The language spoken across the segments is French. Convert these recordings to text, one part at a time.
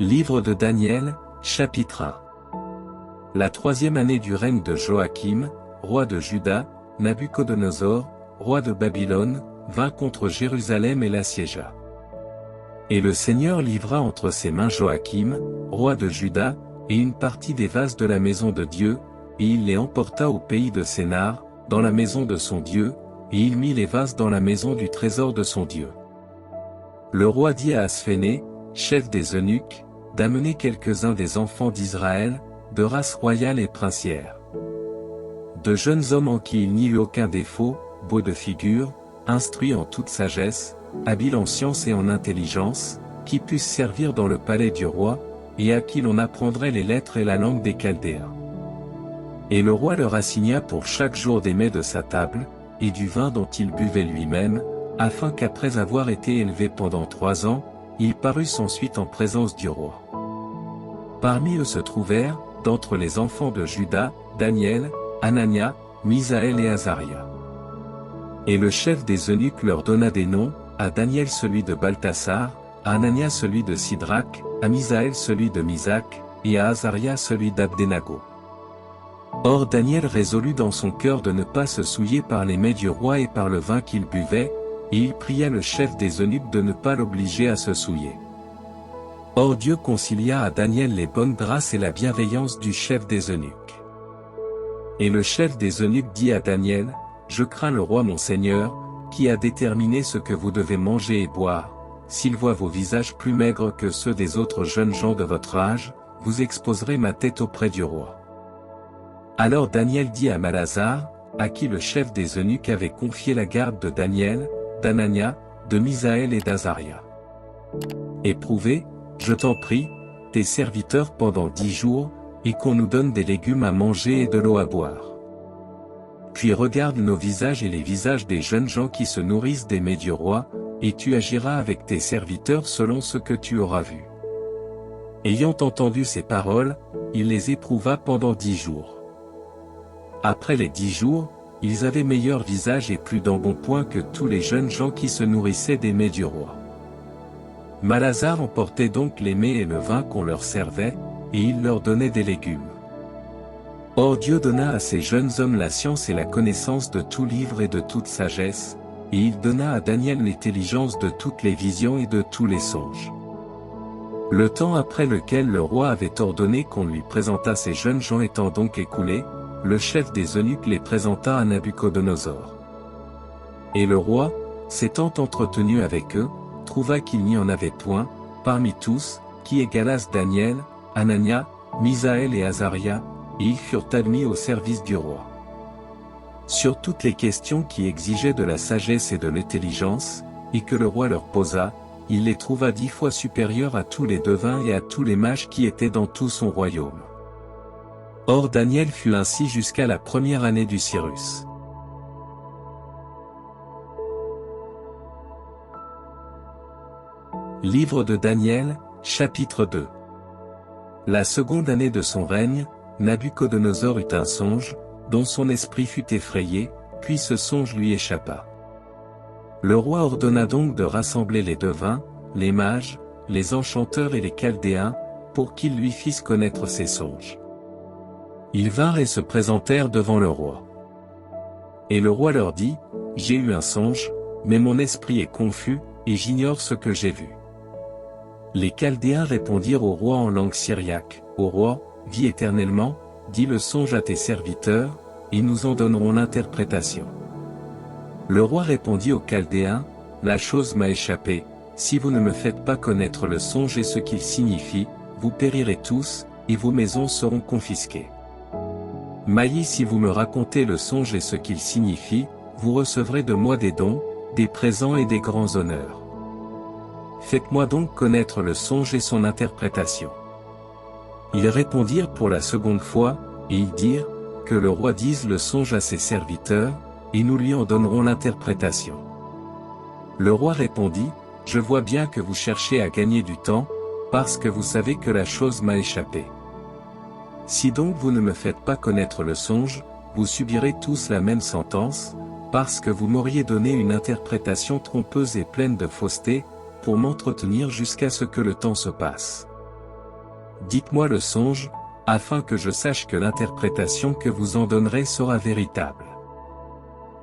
Livre de Daniel, chapitre 1. La troisième année du règne de Joachim, roi de Juda, Nabuchodonosor, roi de Babylone, vint contre Jérusalem et l'assiégea. Et le Seigneur livra entre ses mains Joachim, roi de Juda, et une partie des vases de la maison de Dieu, et il les emporta au pays de Sénar, dans la maison de son Dieu, et il mit les vases dans la maison du trésor de son Dieu. Le roi dit à Asphéné, chef des eunuques, d'amener quelques-uns des enfants d'Israël, de race royale et princière. De jeunes hommes en qui il n'y eut aucun défaut, beaux de figure, instruits en toute sagesse, habiles en science et en intelligence, qui puissent servir dans le palais du roi, et à qui l'on apprendrait les lettres et la langue des Chaldéens. Et le roi leur assigna pour chaque jour des mets de sa table, et du vin dont il buvait lui-même, afin qu'après avoir été élevé pendant 3 ans, il parut ensuite en présence du roi. Parmi eux se trouvèrent, d'entre les enfants de Juda, Daniel, Anania, Misaël et Azaria. Et le chef des eunuques leur donna des noms, à Daniel celui de Balthasar, à Anania celui de Sidrac, à Misaël celui de Misac, et à Azaria celui d'Abdenago. Or Daniel résolut dans son cœur de ne pas se souiller par les mets du roi et par le vin qu'il buvait, et il pria le chef des eunuques de ne pas l'obliger à se souiller. Or Dieu concilia à Daniel les bonnes grâces et la bienveillance du chef des eunuques. Et le chef des eunuques dit à Daniel, « Je crains le roi mon Seigneur, qui a déterminé ce que vous devez manger et boire. S'il voit vos visages plus maigres que ceux des autres jeunes gens de votre âge, vous exposerez ma tête auprès du roi. » Alors Daniel dit à Malazar, à qui le chef des eunuques avait confié la garde de Daniel, d'Anania, de Misaël et d'Azaria. « Éprouvez, je t'en prie, tes serviteurs pendant 10 jours, et qu'on nous donne des légumes à manger et de l'eau à boire. Puis regarde nos visages et les visages des jeunes gens qui se nourrissent des mets du roi, et tu agiras avec tes serviteurs selon ce que tu auras vu. » Ayant entendu ces paroles, il les éprouva pendant 10 jours. Après les 10 jours, ils avaient meilleur visage et plus d'embonpoint que tous les jeunes gens qui se nourrissaient des mets du roi. Malazar emportait donc les mets et le vin qu'on leur servait, et il leur donnait des légumes. Or Dieu donna à ces jeunes hommes la science et la connaissance de tout livre et de toute sagesse, et il donna à Daniel l'intelligence de toutes les visions et de tous les songes. Le temps après lequel le roi avait ordonné qu'on lui présentât ces jeunes gens étant donc écoulé, le chef des eunuques les présenta à Nabuchodonosor. Et le roi, s'étant entretenu avec eux, trouva qu'il n'y en avait point, parmi tous, qui égalassent Daniel, Anania, Misaël et Azaria, et ils furent admis au service du roi. Sur toutes les questions qui exigeaient de la sagesse et de l'intelligence, et que le roi leur posa, il les trouva 10 fois supérieurs à tous les devins et à tous les mages qui étaient dans tout son royaume. Or Daniel fut ainsi jusqu'à la première année du Cyrus. Livre de Daniel, chapitre 2. La seconde année de son règne, Nabuchodonosor eut un songe, dont son esprit fut effrayé, puis ce songe lui échappa. Le roi ordonna donc de rassembler les devins, les mages, les enchanteurs et les Chaldéens, pour qu'ils lui fissent connaître ses songes. Ils vinrent et se présentèrent devant le roi. Et le roi leur dit, « J'ai eu un songe, mais mon esprit est confus, et j'ignore ce que j'ai vu. » Les Chaldéens répondirent au roi en langue syriaque, « Ô roi, vis éternellement, dis le songe à tes serviteurs, et nous en donnerons l'interprétation. » Le roi répondit aux Chaldéens, « La chose m'a échappé, si vous ne me faites pas connaître le songe et ce qu'il signifie, vous périrez tous, et vos maisons seront confisquées. Maïs, si vous me racontez le songe et ce qu'il signifie, vous recevrez de moi des dons, des présents et des grands honneurs. Faites-moi donc connaître le songe et son interprétation. » Ils répondirent pour la seconde fois, et ils dirent, « Que le roi dise le songe à ses serviteurs, et nous lui en donnerons l'interprétation. » Le roi répondit, « Je vois bien que vous cherchez à gagner du temps, parce que vous savez que la chose m'a échappé. Si donc vous ne me faites pas connaître le songe, vous subirez tous la même sentence, parce que vous m'auriez donné une interprétation trompeuse et pleine de fausseté, pour m'entretenir jusqu'à ce que le temps se passe. » dites-moi le songe, afin que je sache que l'interprétation que vous en donnerez sera véritable.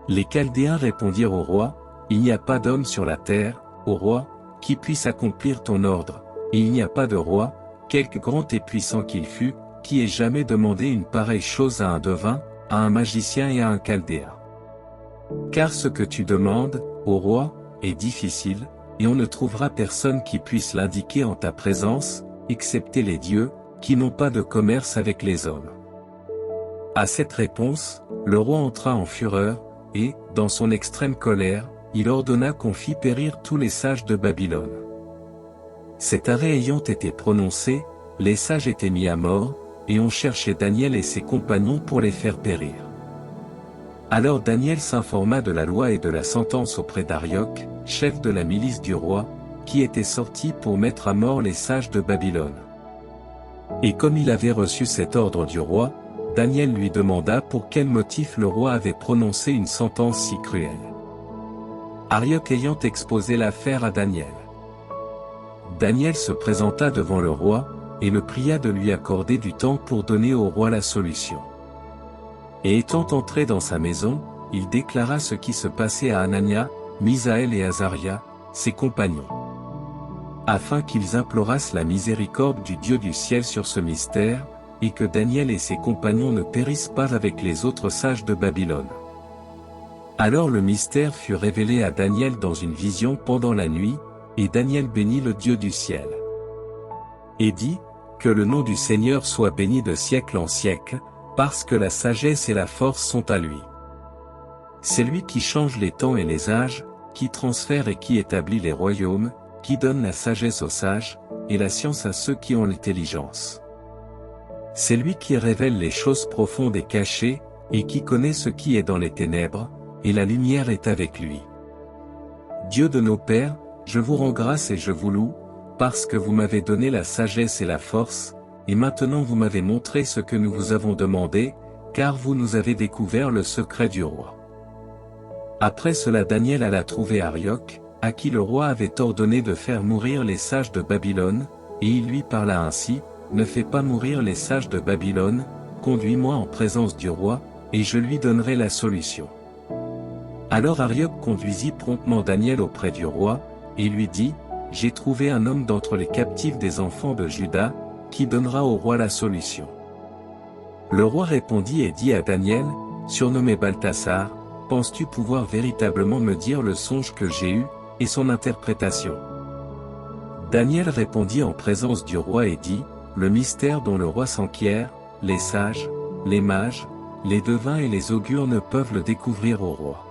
Les Chaldéens répondirent au roi, il n'y a pas d'homme sur la terre, ô roi, qui puisse accomplir ton ordre, et il n'y a pas de roi, quelque grand et puissant qu'il fût, qui ait jamais demandé une pareille chose à un devin, à un magicien et à un Chaldéen. Car ce que tu demandes, ô roi, est difficile, et on ne trouvera personne qui puisse l'indiquer en ta présence, excepté les dieux, qui n'ont pas de commerce avec les hommes. À cette réponse, le roi entra en fureur, et, dans son extrême colère, il ordonna qu'on fît périr tous les sages de Babylone. Cet arrêt ayant été prononcé, les sages étaient mis à mort, et on cherchait Daniel et ses compagnons pour les faire périr. Alors Daniel s'informa de la loi et de la sentence auprès d'Arioc, chef de la milice du roi, qui était sorti pour mettre à mort les sages de Babylone. Et comme il avait reçu cet ordre du roi, Daniel lui demanda pour quel motif le roi avait prononcé une sentence si cruelle. Arioc ayant exposé l'affaire à Daniel. Daniel se présenta devant le roi, et le pria de lui accorder du temps pour donner au roi la solution. Et étant entré dans sa maison, il déclara ce qui se passait à Anania, Misaël et Azaria, ses compagnons. Afin qu'ils implorassent la miséricorde du Dieu du ciel sur ce mystère, et que Daniel et ses compagnons ne périssent pas avec les autres sages de Babylone. Alors le mystère fut révélé à Daniel dans une vision pendant la nuit, et Daniel bénit le Dieu du ciel. Et dit, que le nom du Seigneur soit béni de siècle en siècle, parce que la sagesse et la force sont à lui. C'est lui qui change les temps et les âges, qui transfère et qui établit les royaumes, qui donne la sagesse aux sages, et la science à ceux qui ont l'intelligence. C'est lui qui révèle les choses profondes et cachées, et qui connaît ce qui est dans les ténèbres, et la lumière est avec lui. Dieu de nos pères, je vous rends grâce et je vous loue, parce que vous m'avez donné la sagesse et la force, et maintenant vous m'avez montré ce que nous vous avons demandé, car vous nous avez découvert le secret du roi. Après cela Daniel alla trouver Arioc, à qui le roi avait ordonné de faire mourir les sages de Babylone, et il lui parla ainsi, ne fais pas mourir les sages de Babylone, conduis-moi en présence du roi, et je lui donnerai la solution. Alors Arioc conduisit promptement Daniel auprès du roi, et lui dit, j'ai trouvé un homme d'entre les captifs des enfants de Juda, qui donnera au roi la solution. Le roi répondit et dit à Daniel, surnommé Balthasar, penses-tu pouvoir véritablement me dire le songe que j'ai eu, et son interprétation? Daniel répondit en présence du roi et dit, le mystère dont le roi s'enquiert, les sages, les mages, les devins et les augures ne peuvent le découvrir au roi.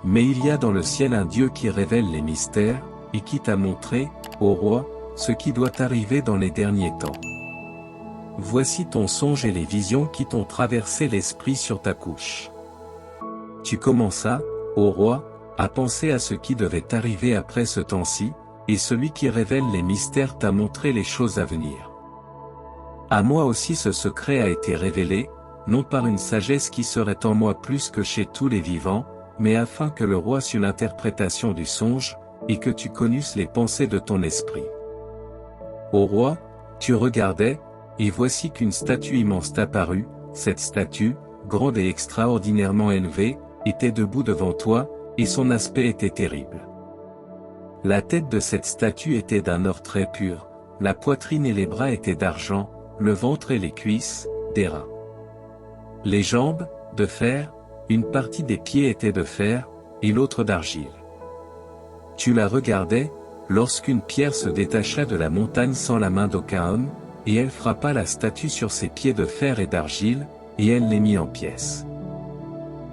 Mais il y a dans le ciel un Dieu qui révèle les mystères, et qui t'a montré, ô roi, ce qui doit arriver dans les derniers temps. Voici ton songe et les visions qui t'ont traversé l'esprit sur ta couche. Tu commenças, ô roi, à penser à ce qui devait arriver après ce temps-ci, et celui qui révèle les mystères t'a montré les choses à venir. À moi aussi ce secret a été révélé, non par une sagesse qui serait en moi plus que chez tous les vivants, mais afin que le roi sût l'interprétation du songe, et que tu connusses les pensées de ton esprit. Ô roi, tu regardais, et voici qu'une statue immense t'apparut, cette statue, grande et extraordinairement élevée, était debout devant toi, et son aspect était terrible. La tête de cette statue était d'un or très pur, la poitrine et les bras étaient d'argent, le ventre et les cuisses, d'airain. Les jambes, de fer, une partie des pieds était de fer, et l'autre d'argile. Tu la regardais, lorsqu'une pierre se détacha de la montagne sans la main d'aucun homme, et elle frappa la statue sur ses pieds de fer et d'argile, et elle les mit en pièces.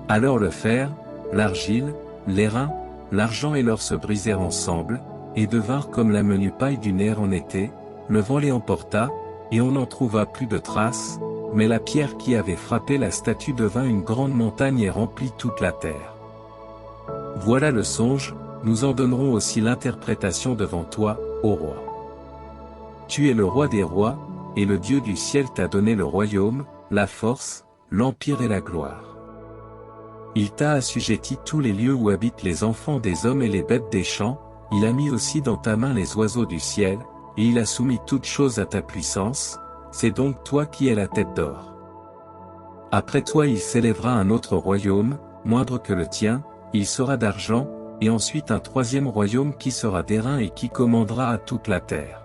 Alors le fer, l'argile, l'airain, l'argent et l'or se brisèrent ensemble, et devinrent comme la menue paille du nerf en été, le vent les emporta, et on n'en trouva plus de traces, mais la pierre qui avait frappé la statue devint une grande montagne et remplit toute la terre. Voilà le songe, nous en donnerons aussi l'interprétation devant toi, ô roi. Tu es le roi des rois, et le Dieu du ciel t'a donné le royaume, la force, l'empire et la gloire. Il t'a assujetti tous les lieux où habitent les enfants des hommes et les bêtes des champs, il a mis aussi dans ta main les oiseaux du ciel, et il a soumis toutes choses à ta puissance, c'est donc toi qui es la tête d'or. Après toi il s'élèvera un autre royaume, moindre que le tien, il sera d'argent, et ensuite un troisième royaume qui sera d'airain et qui commandera à toute la terre.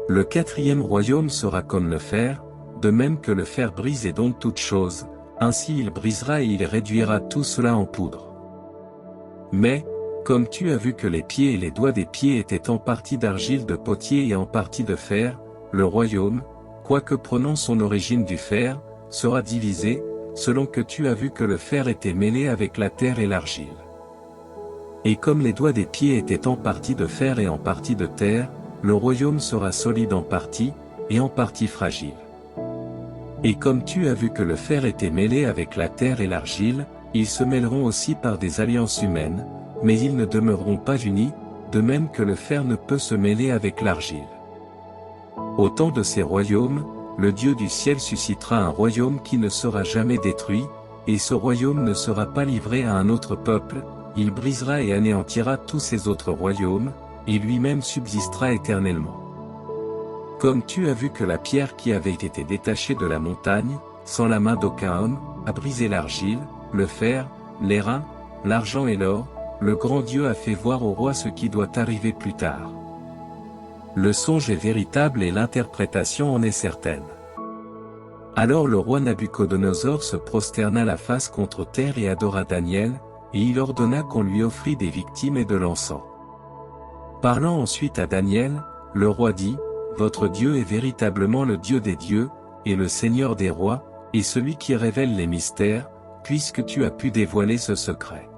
Le quatrième royaume sera comme le fer, de même que le fer brise et donc toute chose, ainsi il brisera et il réduira tout cela en poudre. Mais, comme tu as vu que les pieds et les doigts des pieds étaient en partie d'argile de potier et en partie de fer, le royaume, quoique prenant son origine du fer, sera divisé, selon que tu as vu que le fer était mêlé avec la terre et l'argile. Et comme les doigts des pieds étaient en partie de fer et en partie de terre, le royaume sera solide en partie, et en partie fragile. Et comme tu as vu que le fer était mêlé avec la terre et l'argile, ils se mêleront aussi par des alliances humaines, mais ils ne demeureront pas unis, de même que le fer ne peut se mêler avec l'argile. Au temps de ces royaumes, le Dieu du ciel suscitera un royaume qui ne sera jamais détruit, et ce royaume ne sera pas livré à un autre peuple, il brisera et anéantira tous ces autres royaumes, et lui-même subsistera éternellement. Comme tu as vu que la pierre qui avait été détachée de la montagne, sans la main d'aucun homme, a brisé l'argile, le fer, l'airain, l'argent et l'or, le grand Dieu a fait voir au roi ce qui doit arriver plus tard. Le songe est véritable et l'interprétation en est certaine. Alors le roi Nabuchodonosor se prosterna la face contre terre et adora Daniel, et il ordonna qu'on lui offrît des victimes et de l'encens. Parlant ensuite à Daniel, le roi dit, « Votre Dieu est véritablement le Dieu des dieux, et le Seigneur des rois, et celui qui révèle les mystères, puisque tu as pu dévoiler ce secret. »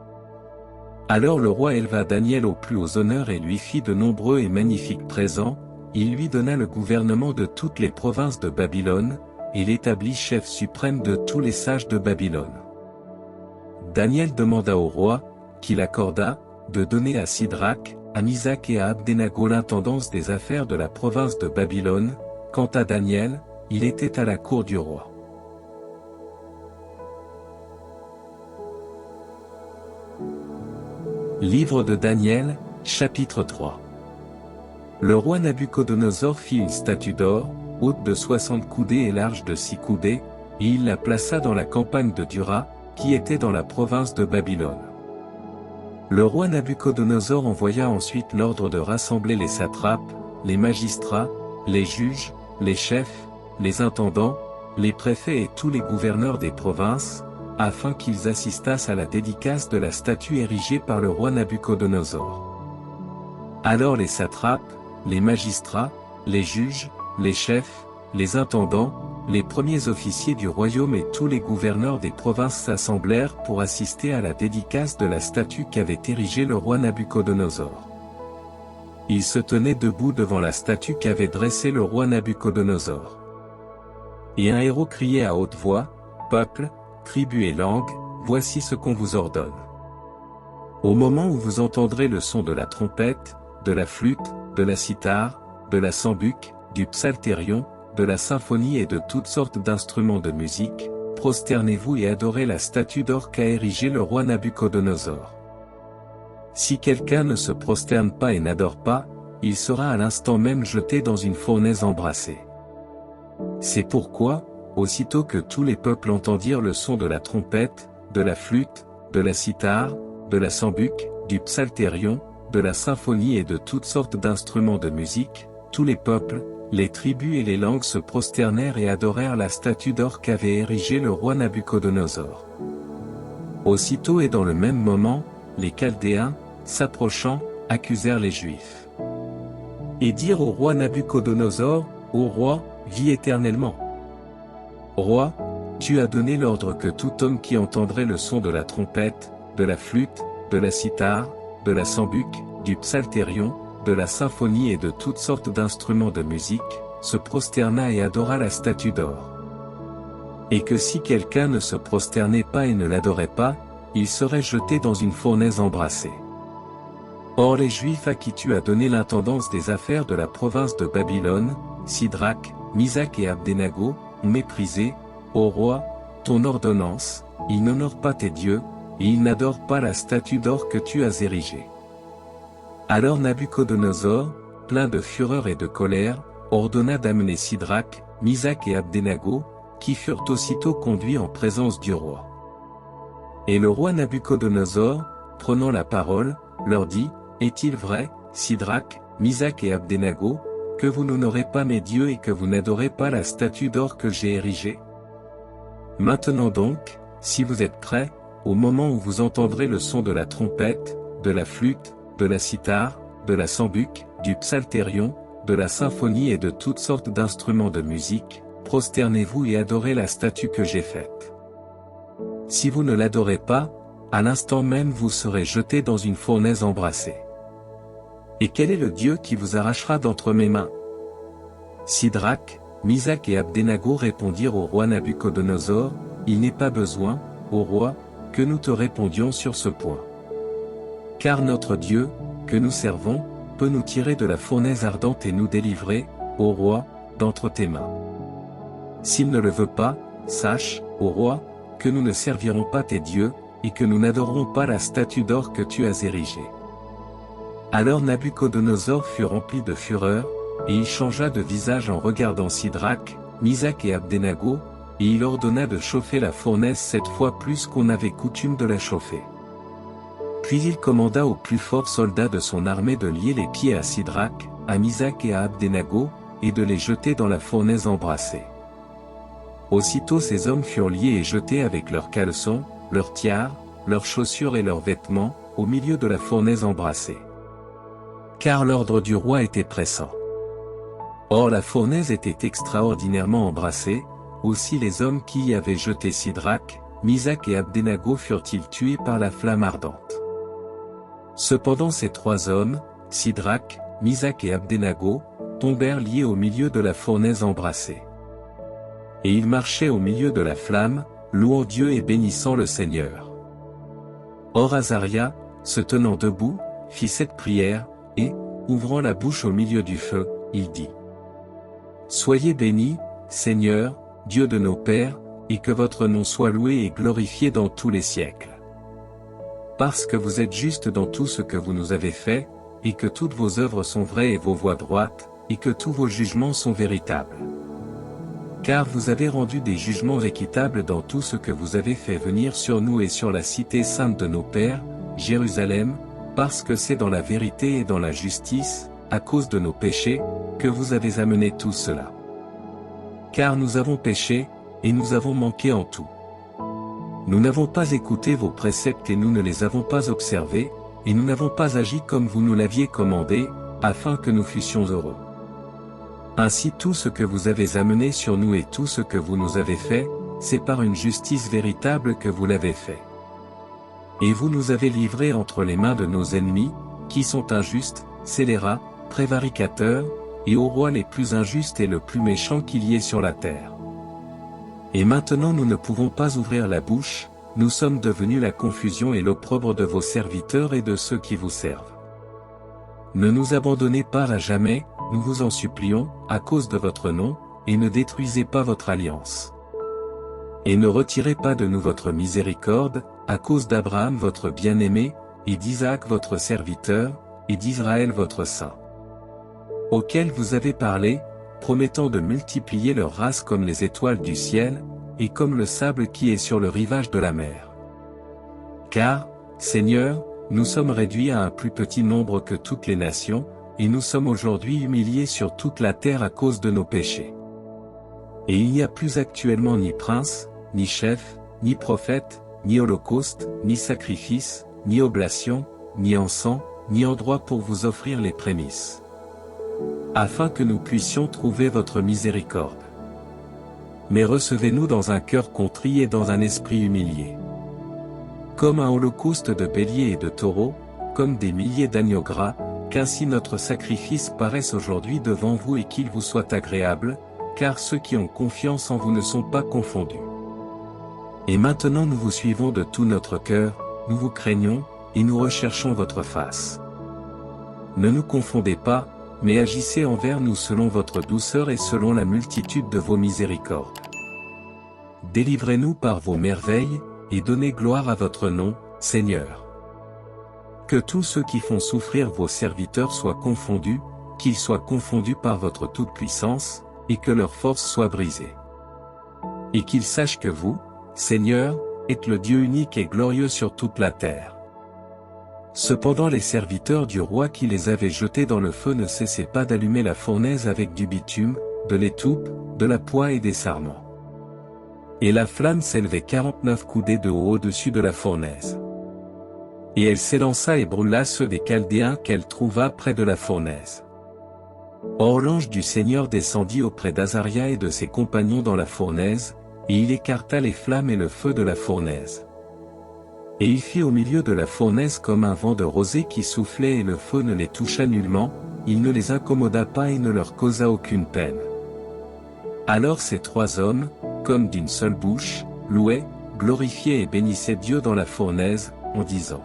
Alors le roi éleva Daniel au plus haut honneur et lui fit de nombreux et magnifiques présents, il lui donna le gouvernement de toutes les provinces de Babylone, et l'établit chef suprême de tous les sages de Babylone. Daniel demanda au roi, qu'il accorda, de donner à Sidrac, à Misac et à Abdenago l'intendance des affaires de la province de Babylone. Quant à Daniel, il était à la cour du roi. Livre de Daniel, chapitre 3. Le roi Nabuchodonosor fit une statue d'or, haute de 60 coudées et large de 6 coudées, et il la plaça dans la campagne de Dura, qui était dans la province de Babylone. Le roi Nabuchodonosor envoya ensuite l'ordre de rassembler les satrapes, les magistrats, les juges, les chefs, les intendants, les préfets et tous les gouverneurs des provinces, afin qu'ils assistassent à la dédicace de la statue érigée par le roi Nabuchodonosor. Alors les satrapes, les magistrats, les juges, les chefs, les intendants, les premiers officiers du royaume et tous les gouverneurs des provinces s'assemblèrent pour assister à la dédicace de la statue qu'avait érigée le roi Nabuchodonosor. Ils se tenaient debout devant la statue qu'avait dressée le roi Nabuchodonosor. Et un héros criait à haute voix, « Peuple, tribus et langues, voici ce qu'on vous ordonne. Au moment où vous entendrez le son de la trompette, de la flûte, de la cithare, de la sambuc, du psalterion, de la symphonie et de toutes sortes d'instruments de musique, prosternez-vous et adorez la statue d'or qu'a érigée le roi Nabuchodonosor. Si quelqu'un ne se prosterne pas et n'adore pas, il sera à l'instant même jeté dans une fournaise embrassée. C'est pourquoi, aussitôt que tous les peuples entendirent le son de la trompette, de la flûte, de la cithare, de la sambuc, du psalterion, de la symphonie et de toutes sortes d'instruments de musique, tous les peuples, les tribus et les langues se prosternèrent et adorèrent la statue d'or qu'avait érigée le roi Nabuchodonosor. Aussitôt et dans le même moment, les Chaldéens, s'approchant, accusèrent les Juifs. Et dirent au roi Nabuchodonosor, « Ô roi, vis éternellement. Roi, tu as donné l'ordre que tout homme qui entendrait le son de la trompette, de la flûte, de la cithare, de la sambuc, du psalterion, de la symphonie et de toutes sortes d'instruments de musique, se prosterna et adora la statue d'or. Et que si quelqu'un ne se prosternait pas et ne l'adorait pas, il serait jeté dans une fournaise embrassée. Or les Juifs à qui tu as donné l'intendance des affaires de la province de Babylone, Sidrac, Misac et Abdenago, ont méprisé, ô roi, ton ordonnance, ils n'honorent pas tes dieux, et ils n'adorent pas la statue d'or que tu as érigée. Alors Nabuchodonosor, plein de fureur et de colère, ordonna d'amener Sidrac, Misac et Abdenago, qui furent aussitôt conduits en présence du roi. Et le roi Nabuchodonosor, prenant la parole, leur dit, « Est-il vrai, Sidrac, Misac et Abdenago, que vous n'honorez pas mes dieux et que vous n'adorez pas la statue d'or que j'ai érigée? Maintenant donc, si vous êtes prêts, au moment où vous entendrez le son de la trompette, de la flûte, de la cithare, de la sambuc, du psalterion, de la symphonie et de toutes sortes d'instruments de musique, prosternez-vous et adorez la statue que j'ai faite. Si vous ne l'adorez pas, à l'instant même vous serez jetés dans une fournaise embrassée. Et quel est le Dieu qui vous arrachera d'entre mes mains? » Sidrac, Misac et Abdenago répondirent au roi Nabuchodonosor, « Il n'est pas besoin, ô roi, que nous te répondions sur ce point. Car notre Dieu, que nous servons, peut nous tirer de la fournaise ardente et nous délivrer, ô roi, d'entre tes mains. S'il ne le veut pas, sache, ô roi, que nous ne servirons pas tes dieux, et que nous n'adorerons pas la statue d'or que tu as érigée. » Alors Nabuchodonosor fut rempli de fureur, et il changea de visage en regardant Sidrac, Misac et Abdenago, et il ordonna de chauffer la fournaise 7 fois plus qu'on avait coutume de la chauffer. Puis il commanda aux plus forts soldats de son armée de lier les pieds à Sidrac, à Misac et à Abdenago, et de les jeter dans la fournaise embrassée. Aussitôt ces hommes furent liés et jetés avec leurs caleçons, leurs tiares, leurs chaussures et leurs vêtements, au milieu de la fournaise embrassée. Car l'ordre du roi était pressant. Or la fournaise était extraordinairement embrassée, aussi les hommes qui y avaient jeté Sidrac, Misac et Abdenago furent-ils tués par la flamme ardente. Cependant ces 3 hommes, Sidrac, Misac et Abdenago, tombèrent liés au milieu de la fournaise embrassée. Et ils marchaient au milieu de la flamme, louant Dieu et bénissant le Seigneur. Or Azaria, se tenant debout, fit cette prière, et, ouvrant la bouche au milieu du feu, il dit: « Soyez bénis, Seigneur, Dieu de nos pères, et que votre nom soit loué et glorifié dans tous les siècles. Parce que vous êtes juste dans tout ce que vous nous avez fait, et que toutes vos œuvres sont vraies et vos voies droites, et que tous vos jugements sont véritables. Car vous avez rendu des jugements équitables dans tout ce que vous avez fait venir sur nous et sur la cité sainte de nos pères, Jérusalem, parce que c'est dans la vérité et dans la justice, à cause de nos péchés, que vous avez amené tout cela. Car nous avons péché, et nous avons manqué en tout. Nous n'avons pas écouté vos préceptes et nous ne les avons pas observés, et nous n'avons pas agi comme vous nous l'aviez commandé, afin que nous fussions heureux. Ainsi tout ce que vous avez amené sur nous et tout ce que vous nous avez fait, c'est par une justice véritable que vous l'avez fait. Et vous nous avez livrés entre les mains de nos ennemis, qui sont injustes, scélérats, prévaricateurs, et aux rois les plus injustes et le plus méchants qu'il y ait sur la terre. Et maintenant nous ne pouvons pas ouvrir la bouche, nous sommes devenus la confusion et l'opprobre de vos serviteurs et de ceux qui vous servent. Ne nous abandonnez pas à jamais, nous vous en supplions, à cause de votre nom, et ne détruisez pas votre alliance. Et ne retirez pas de nous votre miséricorde, à cause d'Abraham votre bien-aimé, et d'Isaac votre serviteur, et d'Israël votre saint, auquel vous avez parlé, promettant de multiplier leur race comme les étoiles du ciel, et comme le sable qui est sur le rivage de la mer. Car, Seigneur, nous sommes réduits à un plus petit nombre que toutes les nations, et nous sommes aujourd'hui humiliés sur toute la terre à cause de nos péchés. Et il n'y a plus actuellement ni prince, ni chef, ni prophète, ni holocauste, ni sacrifice, ni oblation, ni encens, ni endroit pour vous offrir les prémices, afin que nous puissions trouver votre miséricorde. Mais recevez-nous dans un cœur contrit et dans un esprit humilié. Comme un holocauste de béliers et de taureaux, comme des milliers d'agneaux gras, qu'ainsi notre sacrifice paraisse aujourd'hui devant vous et qu'il vous soit agréable, car ceux qui ont confiance en vous ne sont pas confondus. Et maintenant nous vous suivons de tout notre cœur, nous vous craignons, et nous recherchons votre face. Ne nous confondez pas, mais agissez envers nous selon votre douceur et selon la multitude de vos miséricordes. Délivrez-nous par vos merveilles, et donnez gloire à votre nom, Seigneur. Que tous ceux qui font souffrir vos serviteurs soient confondus, qu'ils soient confondus par votre toute-puissance, et que leur force soit brisée. Et qu'ils sachent que vous, Seigneur, êtes le Dieu unique et glorieux sur toute la terre. » Cependant les serviteurs du roi qui les avaient jetés dans le feu ne cessaient pas d'allumer la fournaise avec du bitume, de l'étoupe, de la poix et des sarments. Et la flamme s'élevait 49 coudées de haut au-dessus de la fournaise. Et elle s'élança et brûla ceux des Chaldéens qu'elle trouva près de la fournaise. Or l'ange du Seigneur descendit auprès d'Azaria et de ses compagnons dans la fournaise, et il écarta les flammes et le feu de la fournaise. Et il fit au milieu de la fournaise comme un vent de rosée qui soufflait et le feu ne les toucha nullement, il ne les incommoda pas et ne leur causa aucune peine. Alors ces trois hommes, comme d'une seule bouche, louaient, glorifiaient et bénissaient Dieu dans la fournaise, en disant: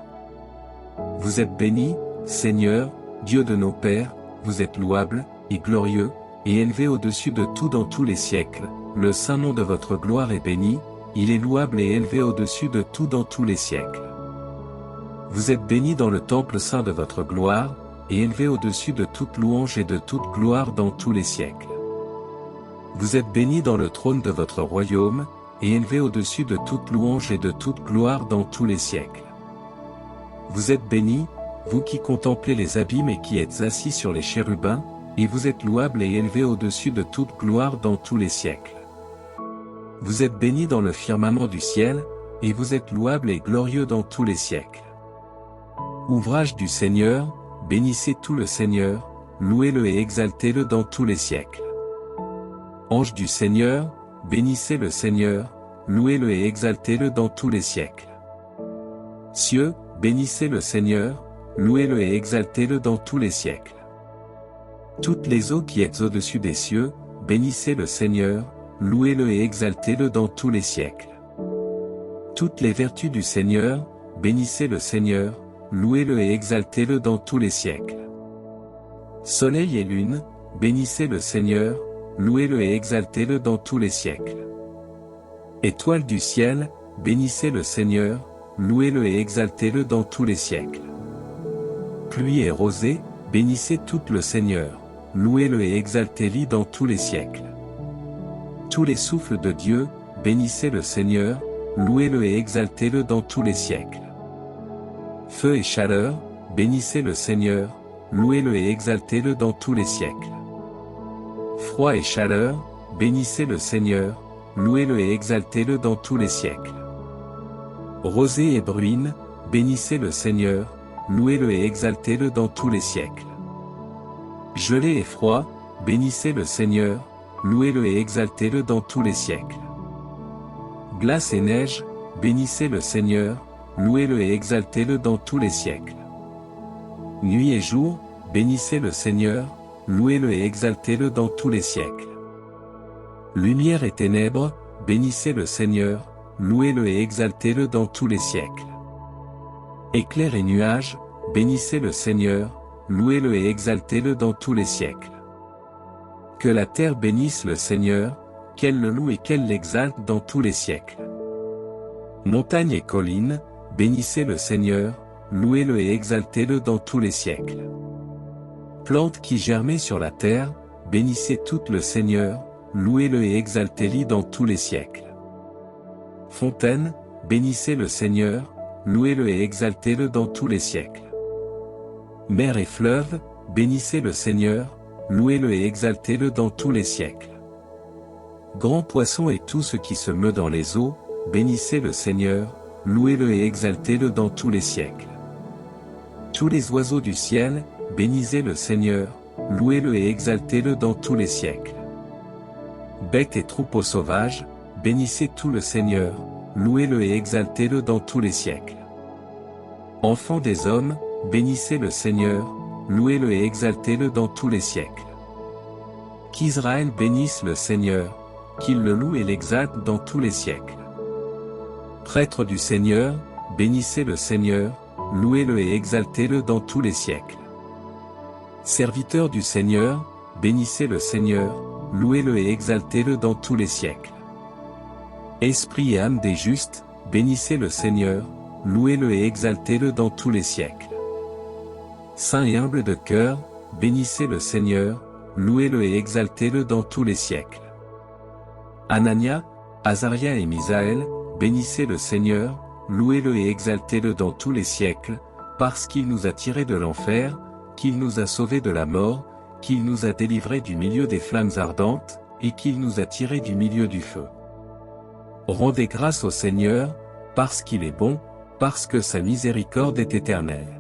Vous êtes béni, Seigneur, Dieu de nos pères, vous êtes louable, et glorieux, et élevé au-dessus de tout dans tous les siècles, le saint nom de votre gloire est béni, il est louable et élevé au-dessus de tout dans tous les siècles. Vous êtes béni dans le temple saint de votre gloire, et élevé au-dessus de toute louange et de toute gloire dans tous les siècles. Vous êtes béni dans le trône de votre royaume, et élevé au-dessus de toute louange et de toute gloire dans tous les siècles. Vous êtes béni, vous qui contemplez les abîmes et qui êtes assis sur les chérubins, et vous êtes louable et élevé au-dessus de toute gloire dans tous les siècles. Vous êtes béni dans le firmament du ciel, et vous êtes louable et glorieux dans tous les siècles. Ouvrage du Seigneur, bénissez tout le Seigneur, louez-le et exaltez-le dans tous les siècles. Ange du Seigneur, bénissez le Seigneur, louez-le et exaltez-le dans tous les siècles. Cieux, bénissez le Seigneur, louez-le et exaltez-le dans tous les siècles. Toutes les eaux qui êtes au-dessus des cieux, bénissez le Seigneur, louez-le et exaltez-le dans tous les siècles. Toutes les vertus du Seigneur, bénissez le Seigneur, louez-le et exaltez-le dans tous les siècles. Soleil et lune, bénissez le Seigneur, louez-le et exaltez-le dans tous les siècles. Étoiles du ciel, bénissez le Seigneur, louez-le et exaltez-le dans tous les siècles. Pluie et rosée, bénissez tout le Seigneur, louez-le et exaltez-le dans tous les siècles. Tous les souffles de Dieu, bénissez le Seigneur, louez-le et exaltez-le dans tous les siècles. Feu et chaleur, bénissez le Seigneur, louez-le et exaltez-le dans tous les siècles. Froid et chaleur, bénissez le Seigneur, louez-le et exaltez-le dans tous les siècles. Rosée et bruine, bénissez le Seigneur, louez-le et exaltez-le dans tous les siècles. Gelée et froid, bénissez le Seigneur, louez-le et exaltez-le dans tous les siècles. Glace et neige, bénissez le Seigneur, louez-le et exaltez-le dans tous les siècles. Nuit et jour, bénissez le Seigneur, louez-le et exaltez-le dans tous les siècles. Lumière et ténèbres, bénissez le Seigneur, louez-le et exaltez-le dans tous les siècles. Éclairs et nuages, bénissez le Seigneur, louez-le et exaltez-le dans tous les siècles. Que la terre bénisse le Seigneur, qu'elle le loue et qu'elle l'exalte dans tous les siècles. Montagnes et collines, bénissez le Seigneur, louez-le et exaltez-le dans tous les siècles. Plantes qui germaient sur la terre, bénissez tout le Seigneur, louez-le et exaltez-le dans tous les siècles. Fontaines, bénissez le Seigneur, louez-le et exaltez-le dans tous les siècles. Mers et fleuves, bénissez le Seigneur, louez-le et exaltez-le dans tous les siècles. Grands poissons et tout ce qui se meut dans les eaux, bénissez le Seigneur, louez-le et exaltez-le dans tous les siècles. Tous les oiseaux du ciel, bénissez le Seigneur, louez-le et exaltez-le dans tous les siècles. Bêtes et troupeaux sauvages, bénissez tout le Seigneur, louez-le et exaltez-le dans tous les siècles. Enfants des hommes, bénissez le Seigneur, louez-le et exaltez-le dans tous les siècles. Qu'Israël bénisse le Seigneur, qu'il le loue et l'exalte dans tous les siècles. Prêtres du Seigneur, bénissez le Seigneur, louez-le et exaltez-le dans tous les siècles. Serviteurs du Seigneur, bénissez le Seigneur, louez-le et exaltez-le dans tous les siècles. Esprit et âme des justes, bénissez le Seigneur, louez-le et exaltez-le dans tous les siècles. Saints et humbles de cœur, bénissez le Seigneur, louez-le et exaltez-le dans tous les siècles. Anania, Azaria et Misaël, bénissez le Seigneur, louez-le et exaltez-le dans tous les siècles, parce qu'il nous a tirés de l'enfer, qu'il nous a sauvés de la mort, qu'il nous a délivrés du milieu des flammes ardentes, et qu'il nous a tirés du milieu du feu. Rendez grâce au Seigneur, parce qu'il est bon, parce que sa miséricorde est éternelle.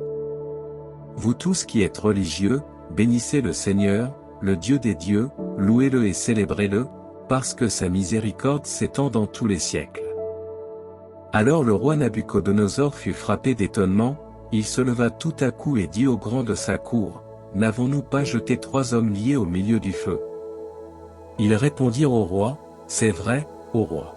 Vous tous qui êtes religieux, bénissez le Seigneur, le Dieu des dieux, louez-le et célébrez-le, parce que sa miséricorde s'étend dans tous les siècles. Alors le roi Nabuchodonosor fut frappé d'étonnement, il se leva tout à coup et dit aux grands de sa cour, « N'avons-nous pas jeté 3 hommes liés au milieu du feu ?» Ils répondirent au roi, « C'est vrai, ô roi. »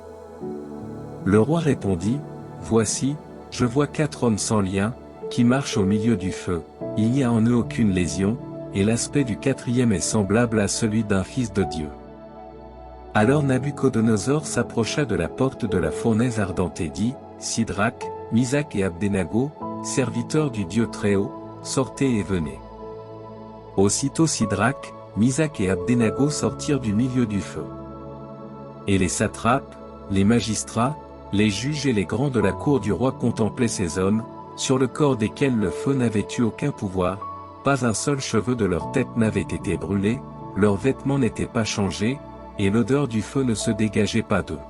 Le roi répondit, « Voici, je vois 4 hommes sans lien, qui marchent au milieu du feu, il n'y a en eux aucune lésion, et l'aspect du 4e est semblable à celui d'un fils de Dieu. » Alors Nabuchodonosor s'approcha de la porte de la fournaise ardente et dit, « Sidrac, Misac et Abdenago, serviteurs du Dieu Très-Haut, sortez et venez. » Aussitôt Sidrac, Misac et Abdenago sortirent du milieu du feu. Et les satrapes, les magistrats, les juges et les grands de la cour du roi contemplaient ces hommes, sur le corps desquels le feu n'avait eu aucun pouvoir, pas un seul cheveu de leur tête n'avait été brûlé, leurs vêtements n'étaient pas changés, et l'odeur du feu ne se dégageait pas d'eux.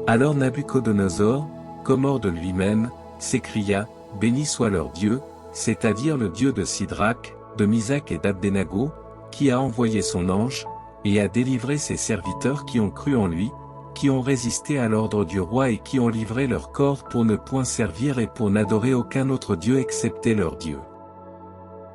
Alors Nabuchodonosor, comme hors de lui-même, s'écria, « Béni soit leur Dieu, c'est-à-dire le Dieu de Sidrac, de Misac et d'Abdenago, qui a envoyé son ange, et a délivré ses serviteurs qui ont cru en lui, qui ont résisté à l'ordre du roi et qui ont livré leur corps pour ne point servir et pour n'adorer aucun autre Dieu excepté leur Dieu.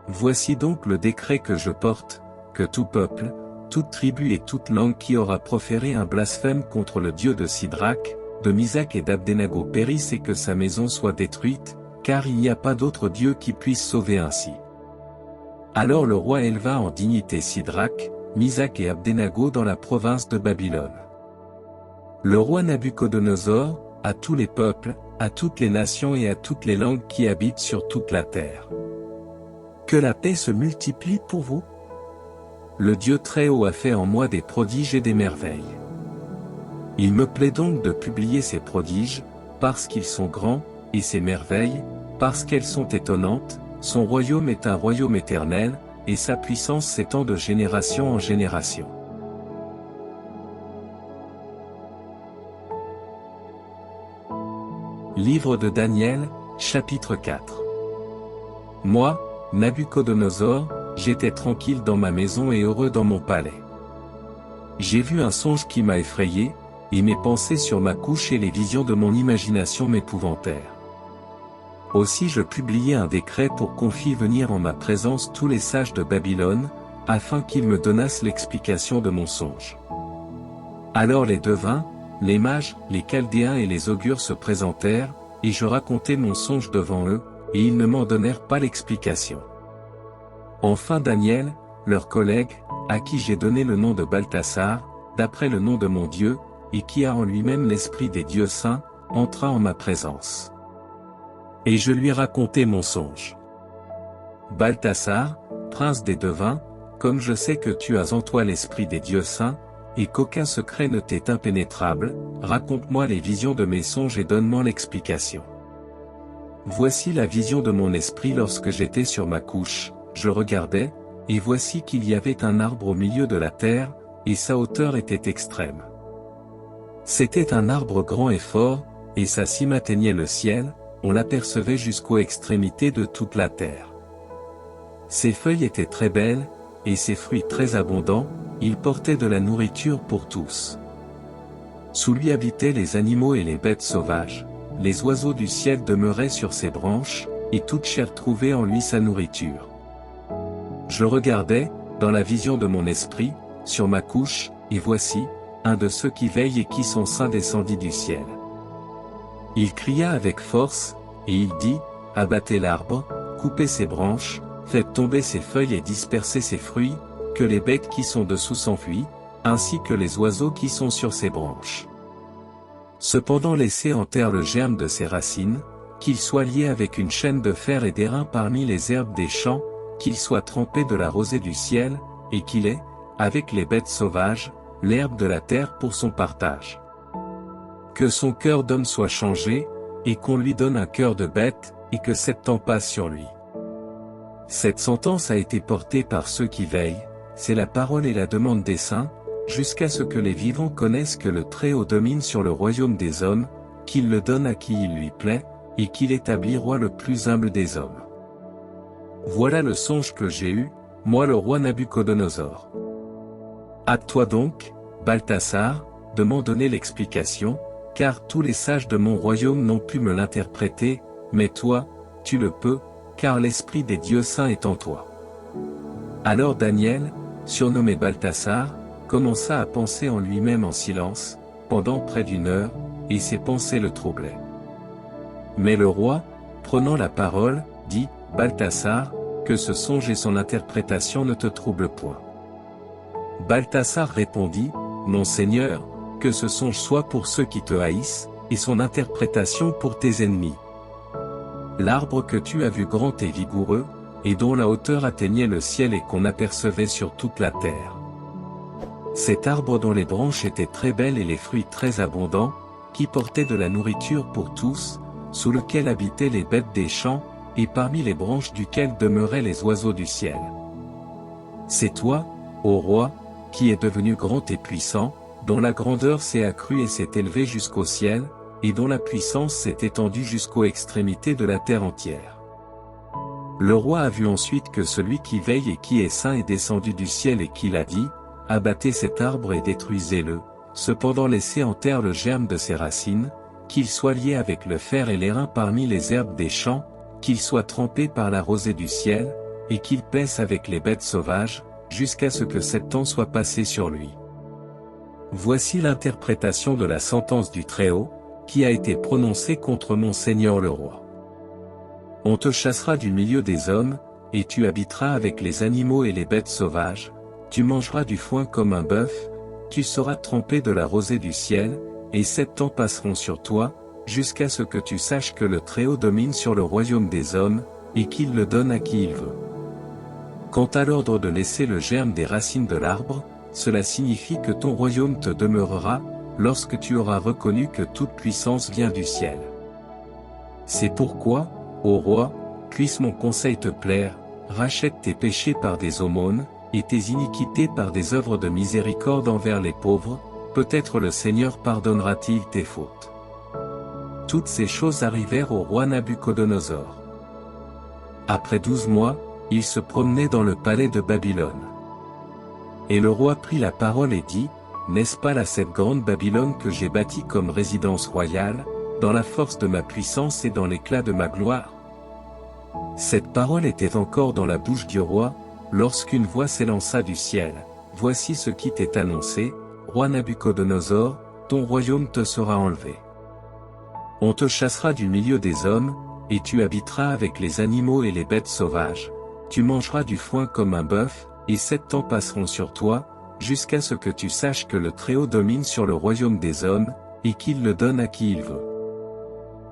Voici donc le décret que je porte, que tout peuple, toute tribu et toute langue qui aura proféré un blasphème contre le Dieu de Sidrac, de Misac et d'Abdenago périsse et que sa maison soit détruite, car il n'y a pas d'autre Dieu qui puisse sauver ainsi. » Alors le roi éleva en dignité Sidrac, Misac et Abdenago dans la province de Babylone. Le roi Nabuchodonosor, à tous les peuples, à toutes les nations et à toutes les langues qui habitent sur toute la terre. Que la paix se multiplie pour vous. Le Dieu Très-Haut a fait en moi des prodiges et des merveilles. Il me plaît donc de publier ces prodiges, parce qu'ils sont grands, et ces merveilles, parce qu'elles sont étonnantes. Son royaume est un royaume éternel, et sa puissance s'étend de génération en génération. Livre de Daniel, chapitre 4. Moi, Nabuchodonosor, j'étais tranquille dans ma maison et heureux dans mon palais. J'ai vu un songe qui m'a effrayé, et mes pensées sur ma couche et les visions de mon imagination m'épouvantèrent. Aussi je publiai un décret pour qu'on fît venir en ma présence tous les sages de Babylone, afin qu'ils me donnassent l'explication de mon songe. Alors les devins, les mages, les chaldéens et les augures se présentèrent, et je racontai mon songe devant eux, et ils ne m'en donnèrent pas l'explication. Enfin Daniel, leur collègue, à qui j'ai donné le nom de Balthasar, d'après le nom de mon Dieu, et qui a en lui-même l'esprit des dieux saints, entra en ma présence. Et je lui racontai mon songe. Balthasar, prince des devins, comme je sais que tu as en toi l'esprit des dieux saints, et qu'aucun secret ne t'est impénétrable, raconte-moi les visions de mes songes et donne-moi l'explication. Voici la vision de mon esprit lorsque j'étais sur ma couche, je regardais, et voici qu'il y avait un arbre au milieu de la terre, et sa hauteur était extrême. C'était un arbre grand et fort, et sa cime atteignait le ciel, on l'apercevait jusqu'aux extrémités de toute la terre. Ses feuilles étaient très belles, et ses fruits très abondants, il portait de la nourriture pour tous. Sous lui habitaient les animaux et les bêtes sauvages, les oiseaux du ciel demeuraient sur ses branches, et toute chair trouvait en lui sa nourriture. Je regardais, dans la vision de mon esprit, sur ma couche, et voici, un de ceux qui veillent et qui sont saints descendit du ciel. Il cria avec force, et il dit, abattez l'arbre, coupez ses branches, faites tomber ses feuilles et dispersez ses fruits, que les bêtes qui sont dessous s'enfuient, ainsi que les oiseaux qui sont sur ses branches. Cependant laissez en terre le germe de ses racines, qu'il soit lié avec une chaîne de fer et d'airain parmi les herbes des champs, qu'il soit trempé de la rosée du ciel, et qu'il ait, avec les bêtes sauvages, l'herbe de la terre pour son partage. Que son cœur d'homme soit changé, et qu'on lui donne un cœur de bête, et que 7 ans passent sur lui. Cette sentence a été portée par ceux qui veillent, c'est la parole et la demande des saints, jusqu'à ce que les vivants connaissent que le Très-Haut domine sur le royaume des hommes, qu'il le donne à qui il lui plaît, et qu'il établit roi le plus humble des hommes. Voilà le songe que j'ai eu, moi le roi Nabuchodonosor. Hâte-toi donc, Balthasar, de m'en donner l'explication, car tous les sages de mon royaume n'ont pu me l'interpréter, mais toi, tu le peux, car l'esprit des dieux saints est en toi. Alors Daniel, surnommé Balthasar, commença à penser en lui-même en silence, pendant près d'1 heure, et ses pensées le troublaient. Mais le roi, prenant la parole, dit, « Balthasar, que ce songe et son interprétation ne te troublent point. » Balthasar répondit, « Mon Seigneur, que ce songe soit pour ceux qui te haïssent, et son interprétation pour tes ennemis. L'arbre que tu as vu grand et vigoureux, et dont la hauteur atteignait le ciel et qu'on apercevait sur toute la terre. Cet arbre dont les branches étaient très belles et les fruits très abondants, qui portait de la nourriture pour tous, sous lequel habitaient les bêtes des champs, et parmi les branches duquel demeuraient les oiseaux du ciel. C'est toi, ô roi, qui es devenu grand et puissant, dont la grandeur s'est accrue et s'est élevée jusqu'au ciel, et dont la puissance s'est étendue jusqu'aux extrémités de la terre entière. Le roi a vu ensuite que celui qui veille et qui est saint est descendu du ciel et qu'il a dit, « Abattez cet arbre et détruisez-le, cependant laissez en terre le germe de ses racines, qu'il soit lié avec le fer et l'airain parmi les herbes des champs, qu'il soit trempé par la rosée du ciel, et qu'il paisse avec les bêtes sauvages, jusqu'à ce que 7 ans soient passés sur lui. » Voici l'interprétation de la sentence du Très-Haut, qui a été prononcée contre mon Seigneur le roi. On te chassera du milieu des hommes, et tu habiteras avec les animaux et les bêtes sauvages, tu mangeras du foin comme un bœuf, tu seras trempé de la rosée du ciel, et 7 ans passeront sur toi, jusqu'à ce que tu saches que le Très-Haut domine sur le royaume des hommes, et qu'il le donne à qui il veut. Quant à l'ordre de laisser le germe des racines de l'arbre, cela signifie que ton royaume te demeurera, lorsque tu auras reconnu que toute puissance vient du ciel. C'est pourquoi, ô roi, puisse mon conseil te plaire, rachète tes péchés par des aumônes, et tes iniquités par des œuvres de miséricorde envers les pauvres, peut-être le Seigneur pardonnera-t-il tes fautes. Toutes ces choses arrivèrent au roi Nabuchodonosor. Après 12 mois, il se promenait dans le palais de Babylone. Et le roi prit la parole et dit, « N'est-ce pas là cette grande Babylone que j'ai bâtie comme résidence royale, dans la force de ma puissance et dans l'éclat de ma gloire ?» Cette parole était encore dans la bouche du roi, lorsqu'une voix s'élança du ciel, « Voici ce qui t'est annoncé, roi Nabuchodonosor, ton royaume te sera enlevé. On te chassera du milieu des hommes, et tu habiteras avec les animaux et les bêtes sauvages, tu mangeras du foin comme un bœuf, et 7 ans passeront sur toi, jusqu'à ce que tu saches que le Très-Haut domine sur le royaume des hommes, et qu'il le donne à qui il veut. »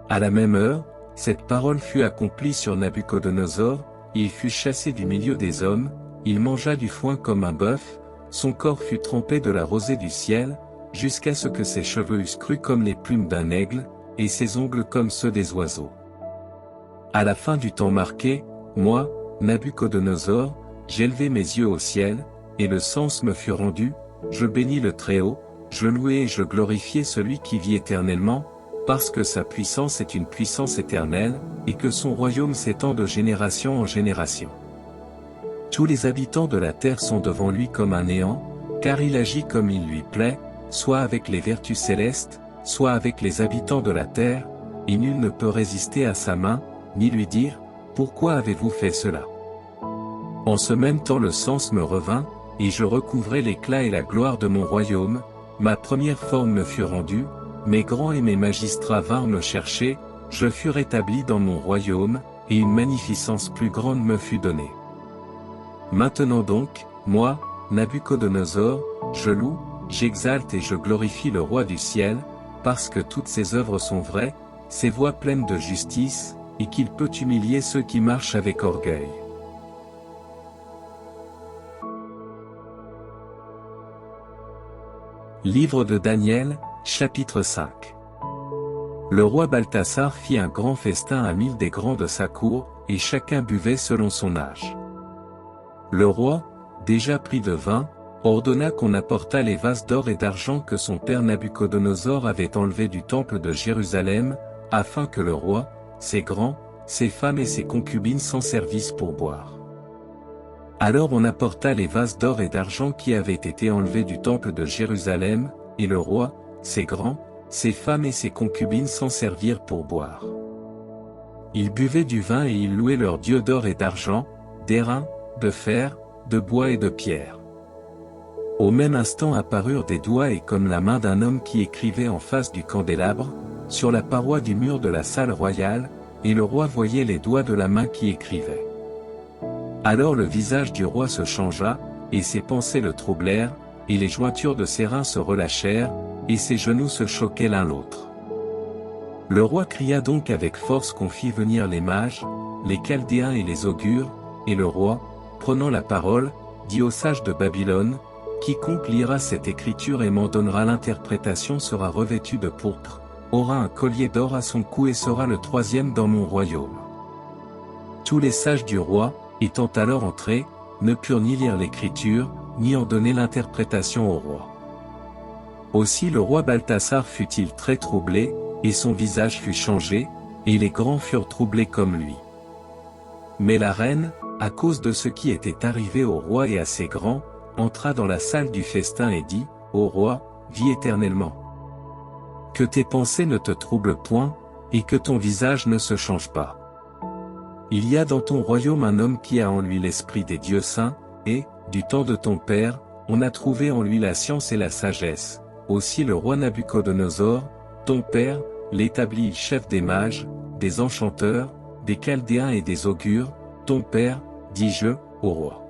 À la même heure, cette parole fut accomplie sur Nabuchodonosor, il fut chassé du milieu des hommes, il mangea du foin comme un bœuf, son corps fut trempé de la rosée du ciel, jusqu'à ce que ses cheveux eussent cru comme les plumes d'un aigle, et ses ongles comme ceux des oiseaux. À la fin du temps marqué, moi, Nabuchodonosor, j'élevai mes yeux au ciel, et le sens me fut rendu, je bénis le Très-Haut, je louai et je glorifiai celui qui vit éternellement, parce que sa puissance est une puissance éternelle, et que son royaume s'étend de génération en génération. Tous les habitants de la terre sont devant lui comme un néant, car il agit comme il lui plaît, soit avec les vertus célestes, soit avec les habitants de la terre, et nul ne peut résister à sa main, ni lui dire, « Pourquoi avez-vous fait cela ?» En ce même temps le sens me revint, et je recouvrai l'éclat et la gloire de mon royaume, ma première forme me fut rendue, mes grands et mes magistrats vinrent me chercher, je fus rétabli dans mon royaume, et une magnificence plus grande me fut donnée. Maintenant donc, moi, Nabuchodonosor, je loue, j'exalte et je glorifie le roi du ciel, parce que toutes ses œuvres sont vraies, ses voies pleines de justice, et qu'il peut humilier ceux qui marchent avec orgueil. Livre de Daniel, chapitre 5. Le roi Balthasar fit un grand festin à 1000 des grands de sa cour, et chacun buvait selon son âge. Le roi, déjà pris de vin, ordonna qu'on apportât les vases d'or et d'argent que son père Nabuchodonosor avait enlevés du temple de Jérusalem, afin que le roi, ses grands, ses femmes et ses concubines s'en servissent pour boire. Alors on apporta les vases d'or et d'argent qui avaient été enlevés du temple de Jérusalem, et le roi, ses grands, ses femmes et ses concubines s'en servirent pour boire. Ils buvaient du vin et ils louaient leurs dieux d'or et d'argent, d'airain, de fer, de bois et de pierre. Au même instant apparurent des doigts et comme la main d'un homme qui écrivait en face du candélabre, sur la paroi du mur de la salle royale, et le roi voyait les doigts de la main qui écrivait. Alors le visage du roi se changea, et ses pensées le troublèrent, et les jointures de ses reins se relâchèrent, et ses genoux se choquaient l'un l'autre. Le roi cria donc avec force qu'on fît venir les mages, les Chaldéens et les augures, et le roi, prenant la parole, dit aux sages de Babylone, « Quiconque lira cette écriture et m'en donnera l'interprétation sera revêtu de pourpre, aura un collier d'or à son cou et sera le troisième dans mon royaume. » Tous les sages du roi, étant alors entrés, ne purent ni lire l'écriture, ni en donner l'interprétation au roi. Aussi le roi Balthasar fut-il très troublé, et son visage fut changé, et les grands furent troublés comme lui. Mais la reine, à cause de ce qui était arrivé au roi et à ses grands, entra dans la salle du festin et dit, « Ô roi, vis éternellement. Que tes pensées ne te troublent point, et que ton visage ne se change pas. Il y a dans ton royaume un homme qui a en lui l'esprit des dieux saints, et, du temps de ton père, on a trouvé en lui la science et la sagesse. Aussi le roi Nabuchodonosor, ton père, l'établit chef des mages, des enchanteurs, des Chaldéens et des augures, ton père, dis-je, au roi.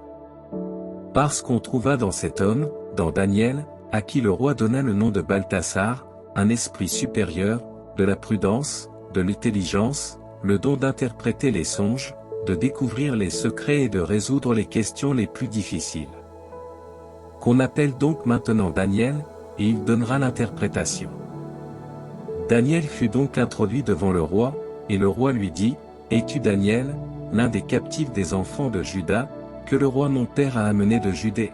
Parce qu'on trouva dans cet homme, dans Daniel, à qui le roi donna le nom de Balthasar, un esprit supérieur, de la prudence, de l'intelligence, le don d'interpréter les songes, de découvrir les secrets et de résoudre les questions les plus difficiles. Qu'on appelle donc maintenant Daniel, et il donnera l'interprétation. Daniel fut donc introduit devant le roi, et le roi lui dit, « Es-tu Daniel, l'un des captifs des enfants de Juda, que le roi mon père a amené de Judée?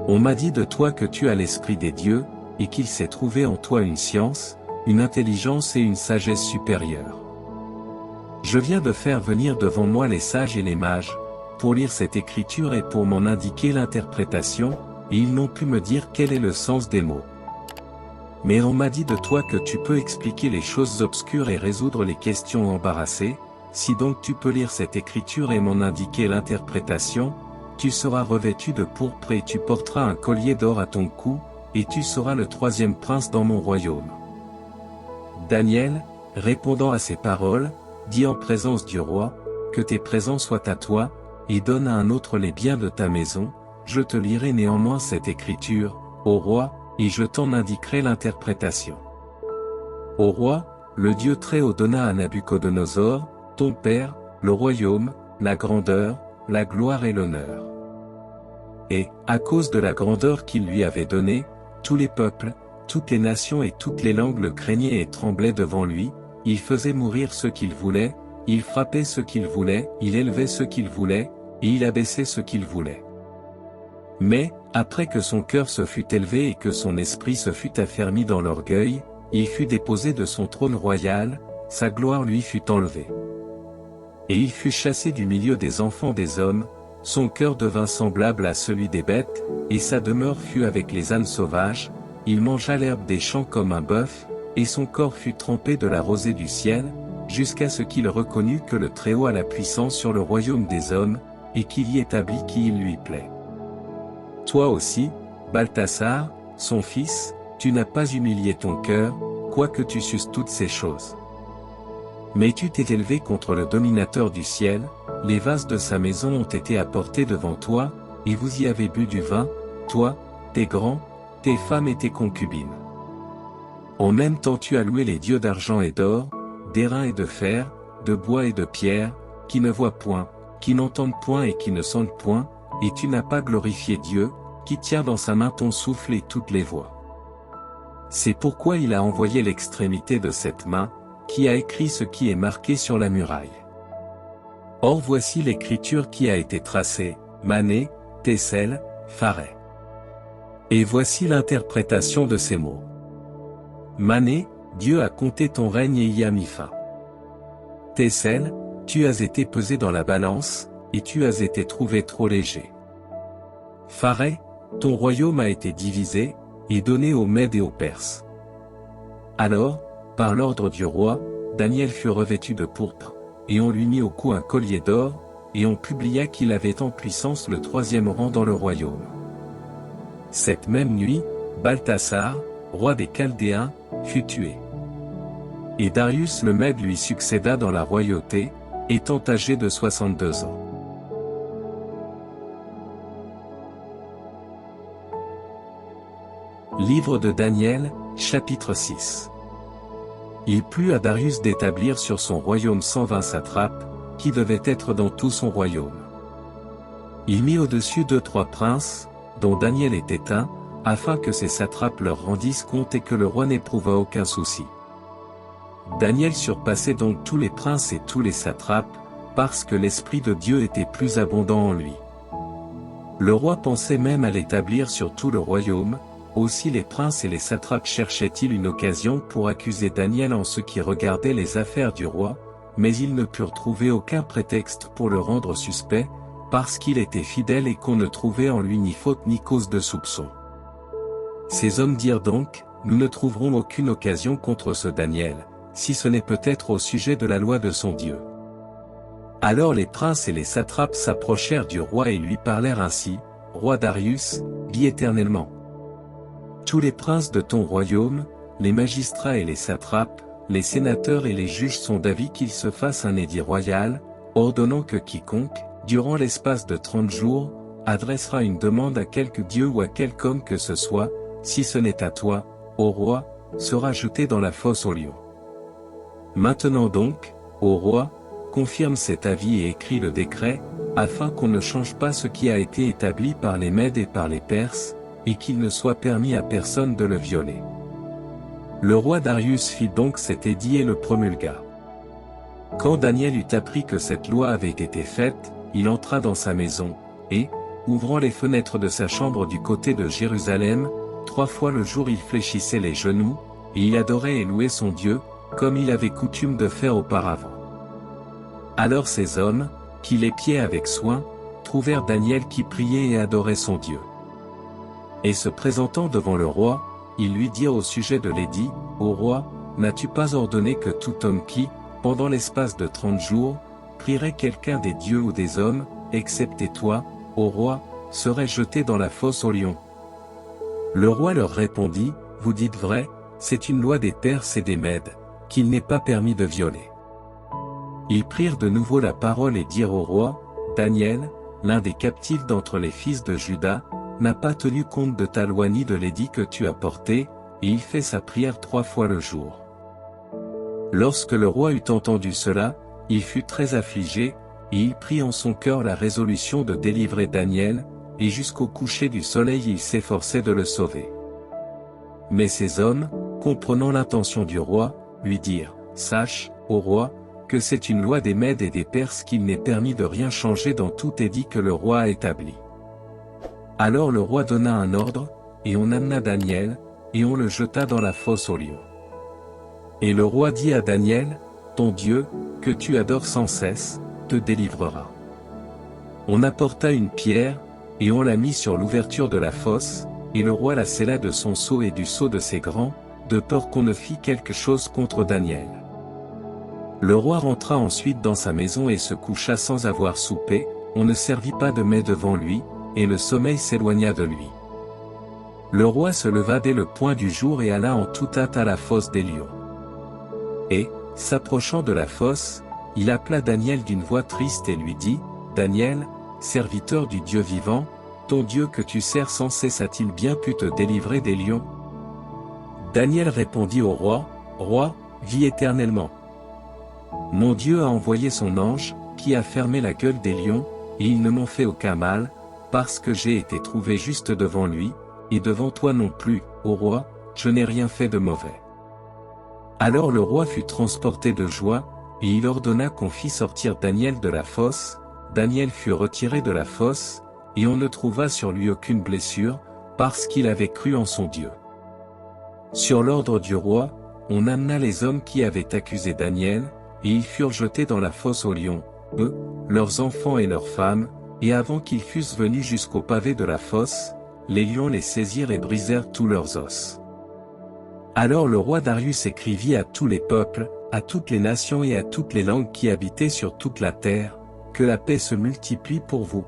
On m'a dit de toi que tu as l'esprit des dieux, et qu'il s'est trouvé en toi une science, une intelligence et une sagesse supérieure. Je viens de faire venir devant moi les sages et les mages, pour lire cette écriture et pour m'en indiquer l'interprétation, et ils n'ont pu me dire quel est le sens des mots. Mais on m'a dit de toi que tu peux expliquer les choses obscures et résoudre les questions embarrassées, si donc tu peux lire cette écriture et m'en indiquer l'interprétation, tu seras revêtu de pourpre et tu porteras un collier d'or à ton cou, et tu seras le troisième prince dans mon royaume. » Daniel, répondant à ces paroles, dit en présence du roi, « Que tes présents soient à toi, et donne à un autre les biens de ta maison, je te lirai néanmoins cette écriture, ô roi, et je t'en indiquerai l'interprétation. » Ô roi, le Dieu Très-Haut donna à Nabuchodonosor, ton père, le royaume, la grandeur, la gloire et l'honneur. Et, à cause de la grandeur qu'il lui avait donnée, tous les peuples, toutes les nations et toutes les langues le craignaient et tremblaient devant lui, il faisait mourir ceux qu'il voulait, il frappait ceux qu'il voulait, il élevait ceux qu'il voulait, et il abaissait ceux qu'il voulait. Mais, après que son cœur se fut élevé et que son esprit se fut affermi dans l'orgueil, il fut déposé de son trône royal, sa gloire lui fut enlevée. Et il fut chassé du milieu des enfants des hommes, son cœur devint semblable à celui des bêtes, et sa demeure fut avec les ânes sauvages, il mangea l'herbe des champs comme un bœuf, et son corps fut trempé de la rosée du ciel, jusqu'à ce qu'il reconnût que le Très-Haut a la puissance sur le royaume des hommes, et qu'il y établit qui il lui plaît. Toi aussi, Balthasar, son fils, tu n'as pas humilié ton cœur, quoique tu susses toutes ces choses. Mais tu t'es élevé contre le dominateur du ciel, les vases de sa maison ont été apportés devant toi, et vous y avez bu du vin, toi, tes grands, tes femmes et tes concubines. En même temps tu as loué les dieux d'argent et d'or, d'airain et de fer, de bois et de pierre, qui ne voient point, qui n'entendent point et qui ne sentent point, et tu n'as pas glorifié Dieu, qui tient dans sa main ton souffle et toutes les voix. C'est pourquoi il a envoyé l'extrémité de cette main, qui a écrit ce qui est marqué sur la muraille. Or voici l'écriture qui a été tracée, Mané, Tessel, Pharé. Et voici l'interprétation de ces mots. Mané, Dieu a compté ton règne et y a mis fin. Tessel, tu as été pesé dans la balance, et tu as été trouvé trop léger. Pharé, ton royaume a été divisé, et donné aux Mèdes et aux Perses. Alors, par l'ordre du roi, Daniel fut revêtu de pourpre, et on lui mit au cou un collier d'or, et on publia qu'il avait en puissance le 3e rang dans le royaume. Cette même nuit, Balthasar, roi des Chaldéens, fut tué. Et Darius le Mède lui succéda dans la royauté, étant âgé de 62 ans. Livre de Daniel, chapitre 6. Il plut à Darius d'établir sur son royaume 120 satrapes, qui devaient être dans tout son royaume. Il mit au-dessus 2-3 princes, dont Daniel était un, afin que ces satrapes leur rendissent compte et que le roi n'éprouvât aucun souci. Daniel surpassait donc tous les princes et tous les satrapes, parce que l'Esprit de Dieu était plus abondant en lui. Le roi pensait même à l'établir sur tout le royaume, aussi les princes et les satrapes cherchaient-ils une occasion pour accuser Daniel en ce qui regardait les affaires du roi, mais ils ne purent trouver aucun prétexte pour le rendre suspect, parce qu'il était fidèle et qu'on ne trouvait en lui ni faute ni cause de soupçon. Ces hommes dirent donc, nous ne trouverons aucune occasion contre ce Daniel, si ce n'est peut-être au sujet de la loi de son Dieu. Alors les princes et les satrapes s'approchèrent du roi et lui parlèrent ainsi, Roi Darius, vis éternellement. Tous les princes de ton royaume, les magistrats et les satrapes, les sénateurs et les juges sont d'avis qu'il se fasse un édit royal, ordonnant que quiconque, durant l'espace de 30 jours, adressera une demande à quelque dieu ou à quelque homme que ce soit, si ce n'est à toi, ô roi, sera jeté dans la fosse aux lions. Maintenant donc, ô roi, confirme cet avis et écris le décret, afin qu'on ne change pas ce qui a été établi par les Mèdes et par les Perses, et qu'il ne soit permis à personne de le violer. Le roi Darius fit donc cet édit et le promulgua. Quand Daniel eut appris que cette loi avait été faite, il entra dans sa maison, et, ouvrant les fenêtres de sa chambre du côté de Jérusalem, 3 fois le jour il fléchissait les genoux, et il adorait et louait son Dieu, comme il avait coutume de faire auparavant. Alors ces hommes, qui l'épiaient avec soin, trouvèrent Daniel qui priait et adorait son Dieu. Et se présentant devant le roi, ils lui dirent au sujet de l'édit, Ô roi, n'as-tu pas ordonné que tout homme qui, pendant l'espace de 30 jours, prierait quelqu'un des dieux ou des hommes, excepté toi, ô roi, serait jeté dans la fosse aux lions? Le roi leur répondit, Vous dites vrai, c'est une loi des Perses et des Mèdes, qu'il n'est pas permis de violer. Ils prirent de nouveau la parole et dirent au roi, Daniel, l'un des captifs d'entre les fils de Juda, n'a pas tenu compte de ta loi ni de l'édit que tu as porté, et il fait sa prière 3 fois le jour. Lorsque le roi eut entendu cela, il fut très affligé, et il prit en son cœur la résolution de délivrer Daniel, et jusqu'au coucher du soleil il s'efforçait de le sauver. Mais ces hommes, comprenant l'intention du roi, lui dirent, Sache, ô roi, que c'est une loi des Mèdes et des Perses qu'il n'est permis de rien changer dans tout édit que le roi a établi. Alors le roi donna un ordre, et on amena Daniel, et on le jeta dans la fosse aux lions. Et le roi dit à Daniel, Ton Dieu, que tu adores sans cesse, te délivrera. On apporta une pierre, et on la mit sur l'ouverture de la fosse, et le roi la scella de son sceau et du sceau de ses grands, de peur qu'on ne fît quelque chose contre Daniel. Le roi rentra ensuite dans sa maison et se coucha sans avoir soupé, on ne servit pas de mets devant lui, et le sommeil s'éloigna de lui. Le roi se leva dès le point du jour et alla en toute hâte à la fosse des lions. Et, s'approchant de la fosse, il appela Daniel d'une voix triste et lui dit, Daniel, serviteur du Dieu vivant, ton Dieu que tu sers sans cesse a-t-il bien pu te délivrer des lions? Daniel répondit au roi, Roi, vis éternellement. Mon Dieu a envoyé son ange, qui a fermé la gueule des lions, et ils ne m'ont fait aucun mal, parce que j'ai été trouvé juste devant lui, et devant toi non plus, ô roi, je n'ai rien fait de mauvais. » Alors le roi fut transporté de joie, et il ordonna qu'on fît sortir Daniel de la fosse. Daniel fut retiré de la fosse, et on ne trouva sur lui aucune blessure, parce qu'il avait cru en son Dieu. Sur l'ordre du roi, on amena les hommes qui avaient accusé Daniel, et ils furent jetés dans la fosse aux lions, eux, leurs enfants et leurs femmes, et avant qu'ils fussent venus jusqu'au pavé de la fosse, les lions les saisirent et brisèrent tous leurs os. Alors le roi Darius écrivit à tous les peuples, à toutes les nations et à toutes les langues qui habitaient sur toute la terre, que la paix se multiplie pour vous.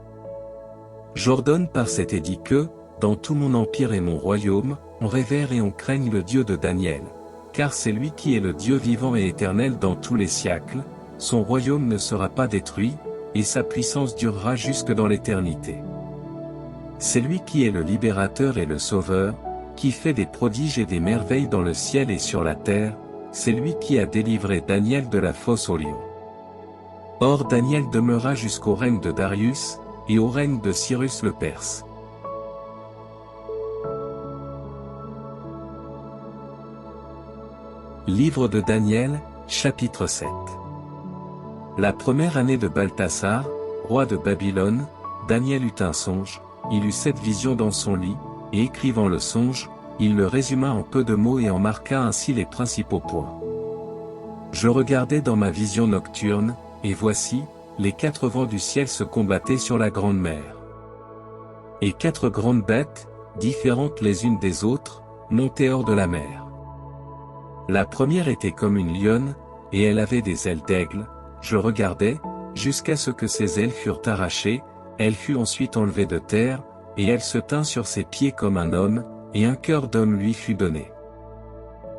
J'ordonne par cet édit que, dans tout mon empire et mon royaume, on révère et on craigne le Dieu de Daniel, car c'est lui qui est le Dieu vivant et éternel dans tous les siècles, son royaume ne sera pas détruit, et sa puissance durera jusque dans l'éternité. C'est lui qui est le libérateur et le sauveur, qui fait des prodiges et des merveilles dans le ciel et sur la terre, c'est lui qui a délivré Daniel de la fosse aux lions. Or Daniel demeura jusqu'au règne de Darius, et au règne de Cyrus le Perse. Livre de Daniel, chapitre 7. La première année de Balthasar, roi de Babylone, Daniel eut un songe, il eut 7 visions dans son lit, et écrivant le songe, il le résuma en peu de mots et en marqua ainsi les principaux points. Je regardais dans ma vision nocturne, et voici, les 4 vents du ciel se combattaient sur la grande mer. Et 4 grandes bêtes, différentes les unes des autres, montaient hors de la mer. La première était comme une lionne, et elle avait des ailes d'aigle. Je regardais, jusqu'à ce que ses ailes furent arrachées, elle fut ensuite enlevée de terre, et elle se tint sur ses pieds comme un homme, et un cœur d'homme lui fut donné.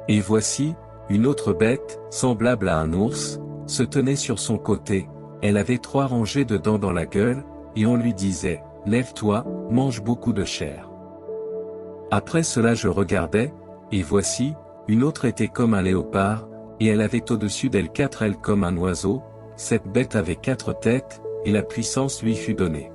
Et voici, une autre bête, semblable à un ours, se tenait sur son côté, elle avait 3 rangées de dents dans la gueule, et on lui disait, « Lève-toi, mange beaucoup de chair. » Après cela je regardais, et voici, une autre était comme un léopard, et elle avait au-dessus d'elle 4 ailes comme un oiseau, cette bête avait 4 têtes, et la puissance lui fut donnée.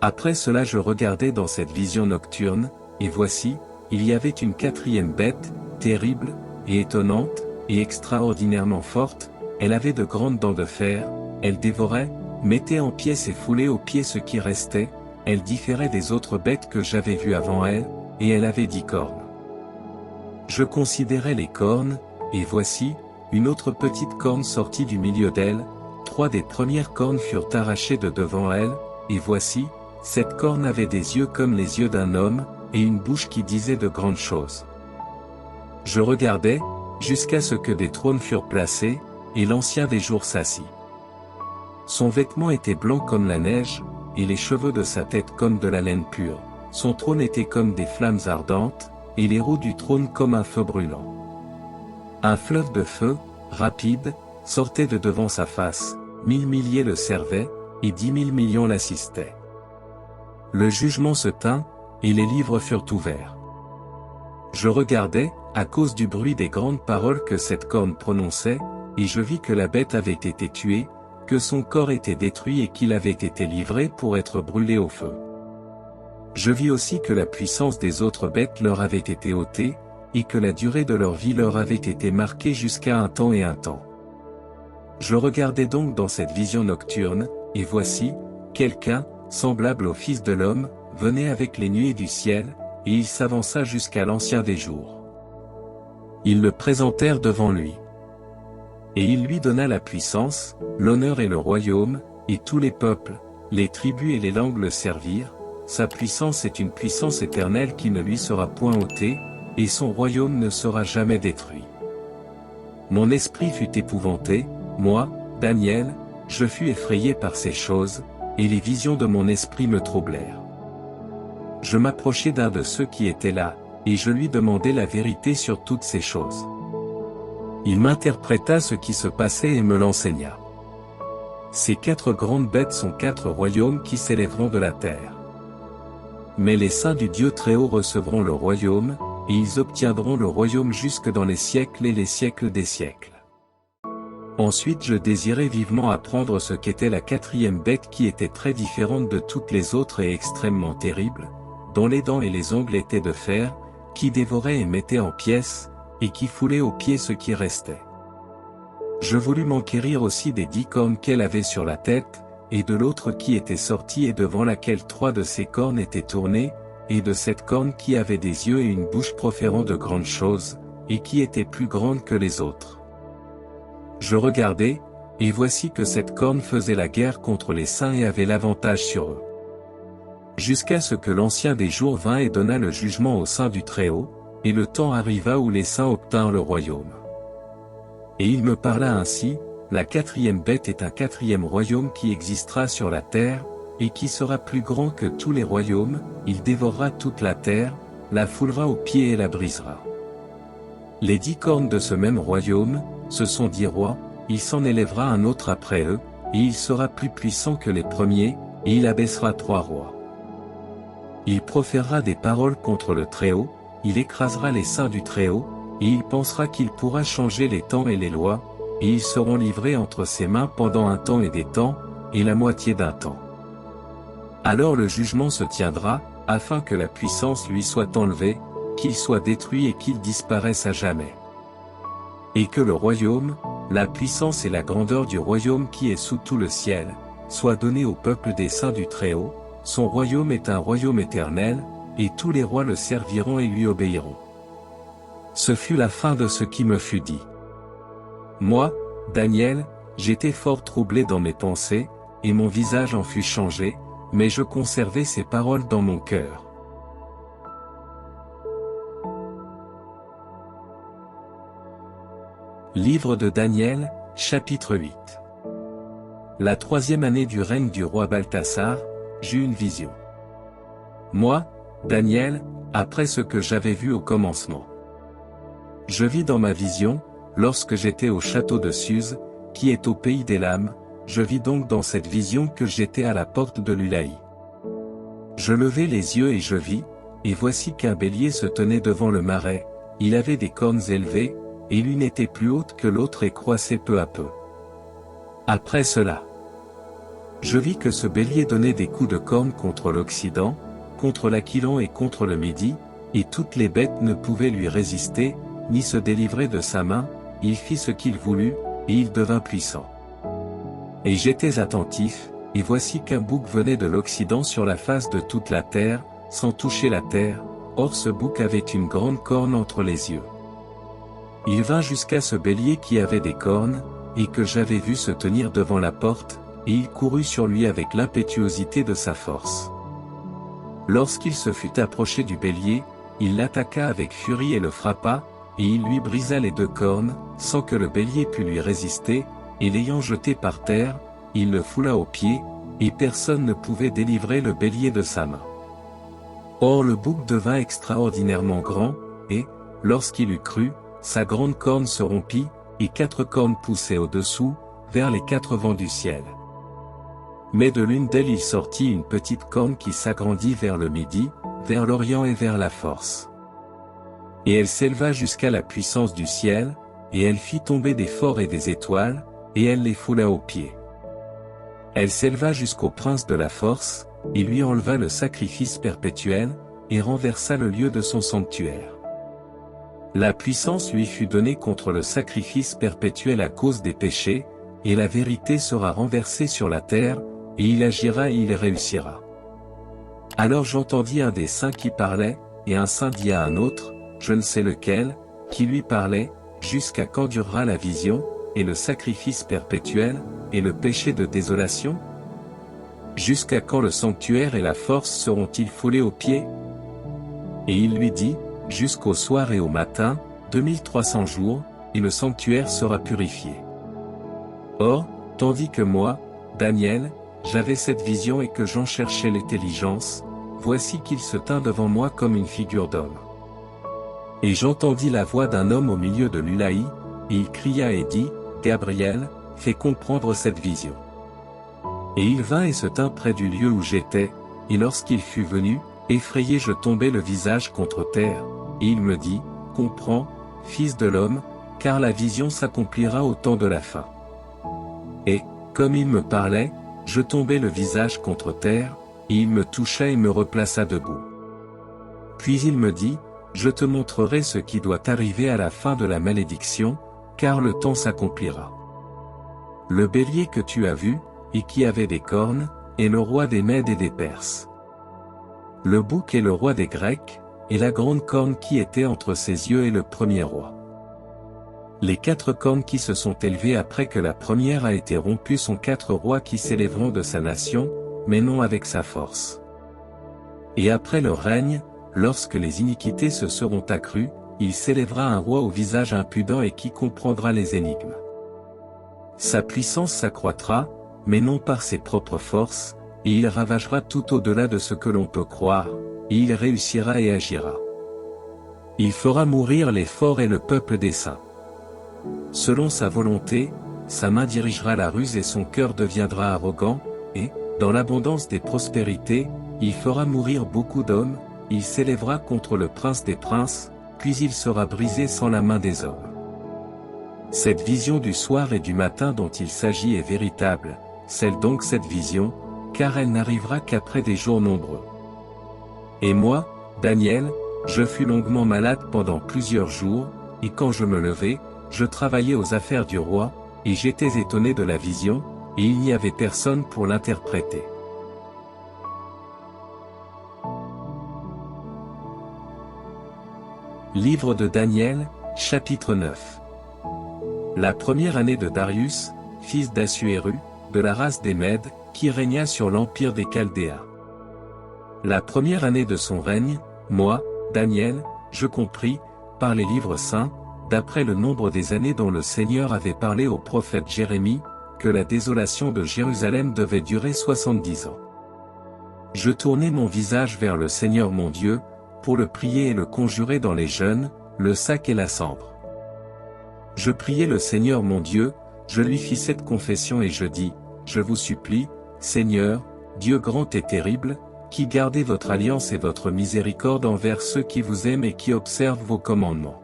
Après cela je regardais dans cette vision nocturne, et voici, il y avait une 4e bête, terrible, et étonnante, et extraordinairement forte, elle avait de grandes dents de fer, elle dévorait, mettait en pièces et foulait aux pieds ce qui restait, elle différait des autres bêtes que j'avais vues avant elle, et elle avait 10 cornes. Je considérais les cornes, et voici, une autre petite corne sortit du milieu d'elle, 3 des premières cornes furent arrachées de devant elle, et voici, cette corne avait des yeux comme les yeux d'un homme, et une bouche qui disait de grandes choses. Je regardais, jusqu'à ce que des trônes furent placés, et l'Ancien des jours s'assit. Son vêtement était blanc comme la neige, et les cheveux de sa tête comme de la laine pure, son trône était comme des flammes ardentes, et les roues du trône comme un feu brûlant. Un fleuve de feu, rapide, sortait de devant sa face, 1000 milliers le servaient, et 10 000 millions l'assistaient. Le jugement se tint, et les livres furent ouverts. Je regardais, à cause du bruit des grandes paroles que cette corne prononçait, et je vis que la bête avait été tuée, que son corps était détruit et qu'il avait été livré pour être brûlé au feu. Je vis aussi que la puissance des autres bêtes leur avait été ôtée, et que la durée de leur vie leur avait été marquée jusqu'à un temps et un temps. Je regardais donc dans cette vision nocturne, et voici, quelqu'un, semblable au Fils de l'homme, venait avec les nuées du ciel, et il s'avança jusqu'à l'Ancien des jours. Ils le présentèrent devant lui. Et il lui donna la puissance, l'honneur et le royaume, et tous les peuples, les tribus et les langues le servirent. Sa puissance est une puissance éternelle qui ne lui sera point ôtée, et son royaume ne sera jamais détruit. Mon esprit fut épouvanté, moi, Daniel, je fus effrayé par ces choses, et les visions de mon esprit me troublèrent. Je m'approchai d'un de ceux qui étaient là, et je lui demandai la vérité sur toutes ces choses. Il m'interpréta ce qui se passait et me l'enseigna. Ces 4 grandes bêtes sont 4 royaumes qui s'élèveront de la terre. Mais les saints du Dieu Très-Haut recevront le royaume, et ils obtiendront le royaume jusque dans les siècles et les siècles des siècles. Ensuite je désirais vivement apprendre ce qu'était la 4e bête qui était très différente de toutes les autres et extrêmement terrible, dont les dents et les ongles étaient de fer, qui dévorait et mettait en pièces, et qui foulait aux pieds ce qui restait. Je voulus m'enquérir aussi des 10 cornes qu'elle avait sur la tête, et de l'autre qui était sortie et devant laquelle 3 de ses cornes étaient tournées, et de cette corne qui avait des yeux et une bouche proférant de grandes choses, et qui était plus grande que les autres. Je regardai, et voici que cette corne faisait la guerre contre les saints et avait l'avantage sur eux. Jusqu'à ce que l'Ancien des jours vint et donna le jugement au sein du Très-Haut, et le temps arriva où les saints obtinrent le royaume. Et il me parla ainsi, la 4e bête est un 4e royaume qui existera sur la terre, et qui sera plus grand que tous les royaumes, il dévorera toute la terre, la foulera aux pieds et la brisera. Les 10 cornes de ce même royaume, ce sont 10 rois, il s'en élèvera un autre après eux, et il sera plus puissant que les premiers, et il abaissera 3 rois. Il proférera des paroles contre le Très-Haut, il écrasera les saints du Très-Haut, et il pensera qu'il pourra changer les temps et les lois, et ils seront livrés entre ses mains pendant un temps et des temps, et la moitié d'un temps. Alors le jugement se tiendra, afin que la puissance lui soit enlevée, qu'il soit détruit et qu'il disparaisse à jamais. Et que le royaume, la puissance et la grandeur du royaume qui est sous tout le ciel, soient donnés au peuple des saints du Très-Haut, son royaume est un royaume éternel, et tous les rois le serviront et lui obéiront. Ce fut la fin de ce qui me fut dit. Moi, Daniel, j'étais fort troublé dans mes pensées, et mon visage en fut changé, mais je conservai ces paroles dans mon cœur. Livre de Daniel, chapitre 8. La 3e année du règne du roi Balthasar, j'eus une vision. Moi, Daniel, après ce que j'avais vu au commencement. Je vis dans ma vision, lorsque j'étais au château de Suse, qui est au pays des lames, je vis donc dans cette vision que j'étais à la porte de l'Ulaï. Je levai les yeux et je vis, et voici qu'un bélier se tenait devant le marais, il avait des cornes élevées, et l'une était plus haute que l'autre et croissait peu à peu. Après cela, je vis que ce bélier donnait des coups de corne contre l'Occident, contre l'Aquilon et contre le Midi, et toutes les bêtes ne pouvaient lui résister, ni se délivrer de sa main, il fit ce qu'il voulut, et il devint puissant. Et j'étais attentif, et voici qu'un bouc venait de l'Occident sur la face de toute la terre, sans toucher la terre, or ce bouc avait une grande corne entre les yeux. Il vint jusqu'à ce bélier qui avait des cornes, et que j'avais vu se tenir devant la porte, et il courut sur lui avec l'impétuosité de sa force. Lorsqu'il se fut approché du bélier, il l'attaqua avec furie et le frappa, et il lui brisa les 2 cornes, sans que le bélier pût lui résister, et l'ayant jeté par terre, il le foula aux pieds, et personne ne pouvait délivrer le bélier de sa main. Or le bouc devint extraordinairement grand, et, lorsqu'il eut cru, sa grande corne se rompit, et 4 cornes poussaient au-dessous, vers les 4 vents du ciel. Mais de l'une d'elles il sortit une petite corne qui s'agrandit vers le Midi, vers l'Orient et vers la force. Et elle s'éleva jusqu'à la puissance du ciel, et elle fit tomber des forts et des étoiles, et elle les foula aux pieds. Elle s'éleva jusqu'au prince de la force, et lui enleva le sacrifice perpétuel, et renversa le lieu de son sanctuaire. La puissance lui fut donnée contre le sacrifice perpétuel à cause des péchés, et la vérité sera renversée sur la terre, et il agira et il réussira. Alors j'entendis un des saints qui parlait, et un saint dit à un autre, je ne sais lequel, qui lui parlait, jusqu'à quand durera la vision, et le sacrifice perpétuel, et le péché de désolation? Jusqu'à quand le sanctuaire et la force seront-ils foulés aux pieds? Et il lui dit, jusqu'au soir et au matin, 2300 jours, et le sanctuaire sera purifié. Or, tandis que moi, Daniel, j'avais cette vision et que j'en cherchais l'intelligence, voici qu'il se tint devant moi comme une figure d'homme. Et j'entendis la voix d'un homme au milieu de l'Ulaï, et il cria et dit, Gabriel, fais comprendre cette vision. Et il vint et se tint près du lieu où j'étais, et lorsqu'il fut venu, effrayé je tombai le visage contre terre, et il me dit, comprends, fils de l'homme, car la vision s'accomplira au temps de la fin. Et, comme il me parlait, je tombai le visage contre terre, et il me toucha et me replaça debout. Puis il me dit, Je te montrerai ce qui doit arriver à la fin de la malédiction, car le temps s'accomplira. Le bélier que tu as vu, et qui avait des cornes, est le roi des Mèdes et des Perses. Le bouc est le roi des Grecs, et la grande corne qui était entre ses yeux est le premier roi. Les 4 cornes qui se sont élevées après que la première a été rompue sont 4 rois qui s'élèveront de sa nation, mais non avec sa force. Et après leur règne, lorsque les iniquités se seront accrues, il s'élèvera un roi au visage impudent et qui comprendra les énigmes. Sa puissance s'accroîtra, mais non par ses propres forces, et il ravagera tout au-delà de ce que l'on peut croire, et il réussira et agira. Il fera mourir les forts et le peuple des saints. Selon sa volonté, sa main dirigera la ruse et son cœur deviendra arrogant, et, dans l'abondance des prospérités, il fera mourir beaucoup d'hommes, il s'élèvera contre le prince des princes, puis il sera brisé sans la main des hommes. Cette vision du soir et du matin dont il s'agit est véritable, celle donc cette vision, car elle n'arrivera qu'après des jours nombreux. Et moi, Daniel, je fus longuement malade pendant plusieurs jours, et quand je me levai, je travaillais aux affaires du roi, et j'étais étonné de la vision, et il n'y avait personne pour l'interpréter. Livre de Daniel, chapitre 9. La première année de Darius, fils d'Assuéru, de la race des Mèdes, qui régna sur l'empire des Chaldéens. La première année de son règne, moi, Daniel, je compris, par les livres saints, d'après le nombre des années dont le Seigneur avait parlé au prophète Jérémie, que la désolation de Jérusalem devait durer 70 ans. Je tournai mon visage vers le Seigneur mon Dieu, pour le prier et le conjurer dans les jeûnes, le sac et la cendre. Je priai le Seigneur mon Dieu, je lui fis cette confession et je dis, je vous supplie, Seigneur, Dieu grand et terrible, qui gardez votre alliance et votre miséricorde envers ceux qui vous aiment et qui observent vos commandements.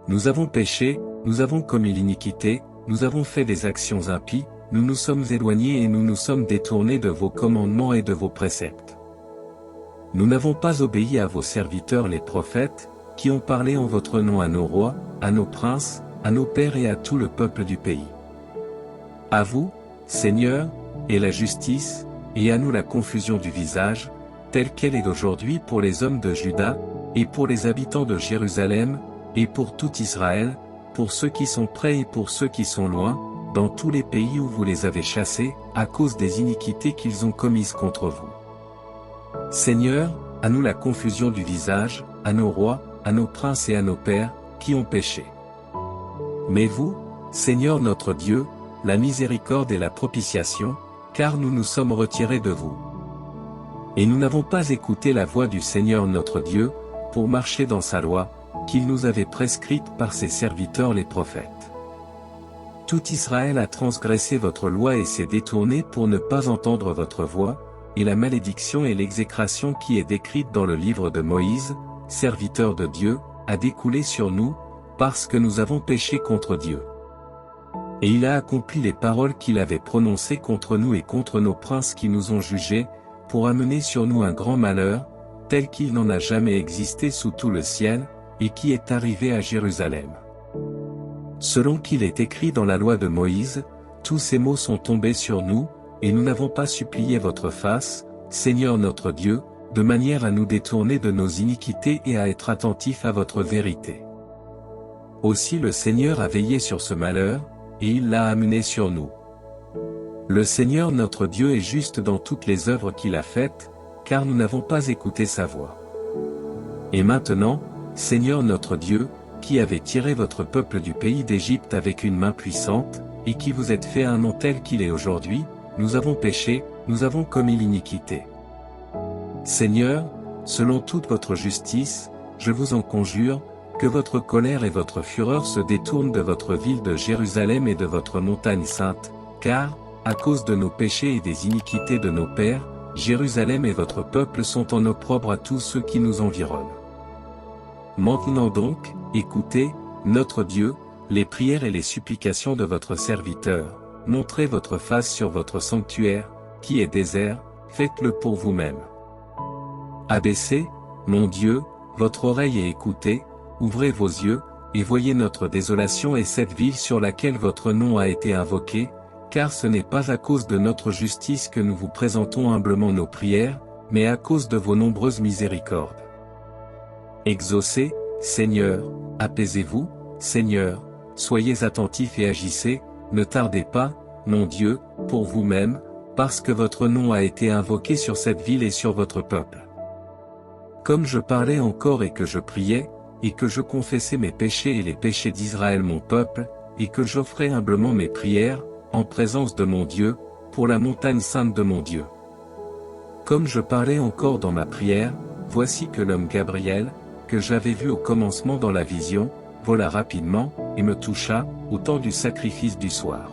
Nous avons péché, nous avons commis l'iniquité, nous avons fait des actions impies, nous nous sommes éloignés et nous nous sommes détournés de vos commandements et de vos préceptes. Nous n'avons pas obéi à vos serviteurs les prophètes, qui ont parlé en votre nom à nos rois, à nos princes, à nos pères et à tout le peuple du pays. À vous, Seigneur, est la justice, et à nous la confusion du visage, telle qu'elle est aujourd'hui pour les hommes de Juda, et pour les habitants de Jérusalem, et pour tout Israël, pour ceux qui sont près et pour ceux qui sont loin, dans tous les pays où vous les avez chassés, à cause des iniquités qu'ils ont commises contre vous. Seigneur, à nous la confusion du visage, à nos rois, à nos princes et à nos pères, qui ont péché. Mais vous, Seigneur notre Dieu, la miséricorde et la propitiation, car nous nous sommes retirés de vous. Et nous n'avons pas écouté la voix du Seigneur notre Dieu, pour marcher dans sa loi, qu'il nous avait prescrite par ses serviteurs les prophètes. Tout Israël a transgressé votre loi et s'est détourné pour ne pas entendre votre voix, et la malédiction et l'exécration qui est décrite dans le livre de Moïse, serviteur de Dieu, a découlé sur nous, parce que nous avons péché contre Dieu. Et il a accompli les paroles qu'il avait prononcées contre nous et contre nos princes qui nous ont jugés, pour amener sur nous un grand malheur, tel qu'il n'en a jamais existé sous tout le ciel, et qui est arrivé à Jérusalem. Selon qu'il est écrit dans la loi de Moïse, tous ces maux sont tombés sur nous, et nous n'avons pas supplié votre face, Seigneur notre Dieu, de manière à nous détourner de nos iniquités et à être attentifs à votre vérité. Aussi le Seigneur a veillé sur ce malheur, et il l'a amené sur nous. Le Seigneur notre Dieu est juste dans toutes les œuvres qu'il a faites, car nous n'avons pas écouté sa voix. Et maintenant, Seigneur notre Dieu, qui avez tiré votre peuple du pays d'Égypte avec une main puissante, et qui vous êtes fait un nom tel qu'il est aujourd'hui, nous avons péché, nous avons commis l'iniquité. Seigneur, selon toute votre justice, je vous en conjure, que votre colère et votre fureur se détournent de votre ville de Jérusalem et de votre montagne sainte, car, à cause de nos péchés et des iniquités de nos pères, Jérusalem et votre peuple sont en opprobre à tous ceux qui nous environnent. Maintenant donc, écoutez, notre Dieu, les prières et les supplications de votre serviteur, montrez votre face sur votre sanctuaire, qui est désert, faites-le pour vous-même. Abaissez, mon Dieu, votre oreille et écoutez, ouvrez vos yeux, et voyez notre désolation et cette ville sur laquelle votre nom a été invoqué, car ce n'est pas à cause de notre justice que nous vous présentons humblement nos prières, mais à cause de vos nombreuses miséricordes. Exaucez, Seigneur, apaisez-vous, Seigneur, soyez attentifs et agissez, ne tardez pas, mon Dieu, pour vous-même, parce que votre nom a été invoqué sur cette ville et sur votre peuple. Comme je parlais encore et que je priais, et que je confessais mes péchés et les péchés d'Israël mon peuple, et que j'offrais humblement mes prières, en présence de mon Dieu, pour la montagne sainte de mon Dieu. Comme je parlais encore dans ma prière, voici que l'homme Gabriel, que j'avais vu au commencement dans la vision, vola rapidement, et me toucha, au temps du sacrifice du soir.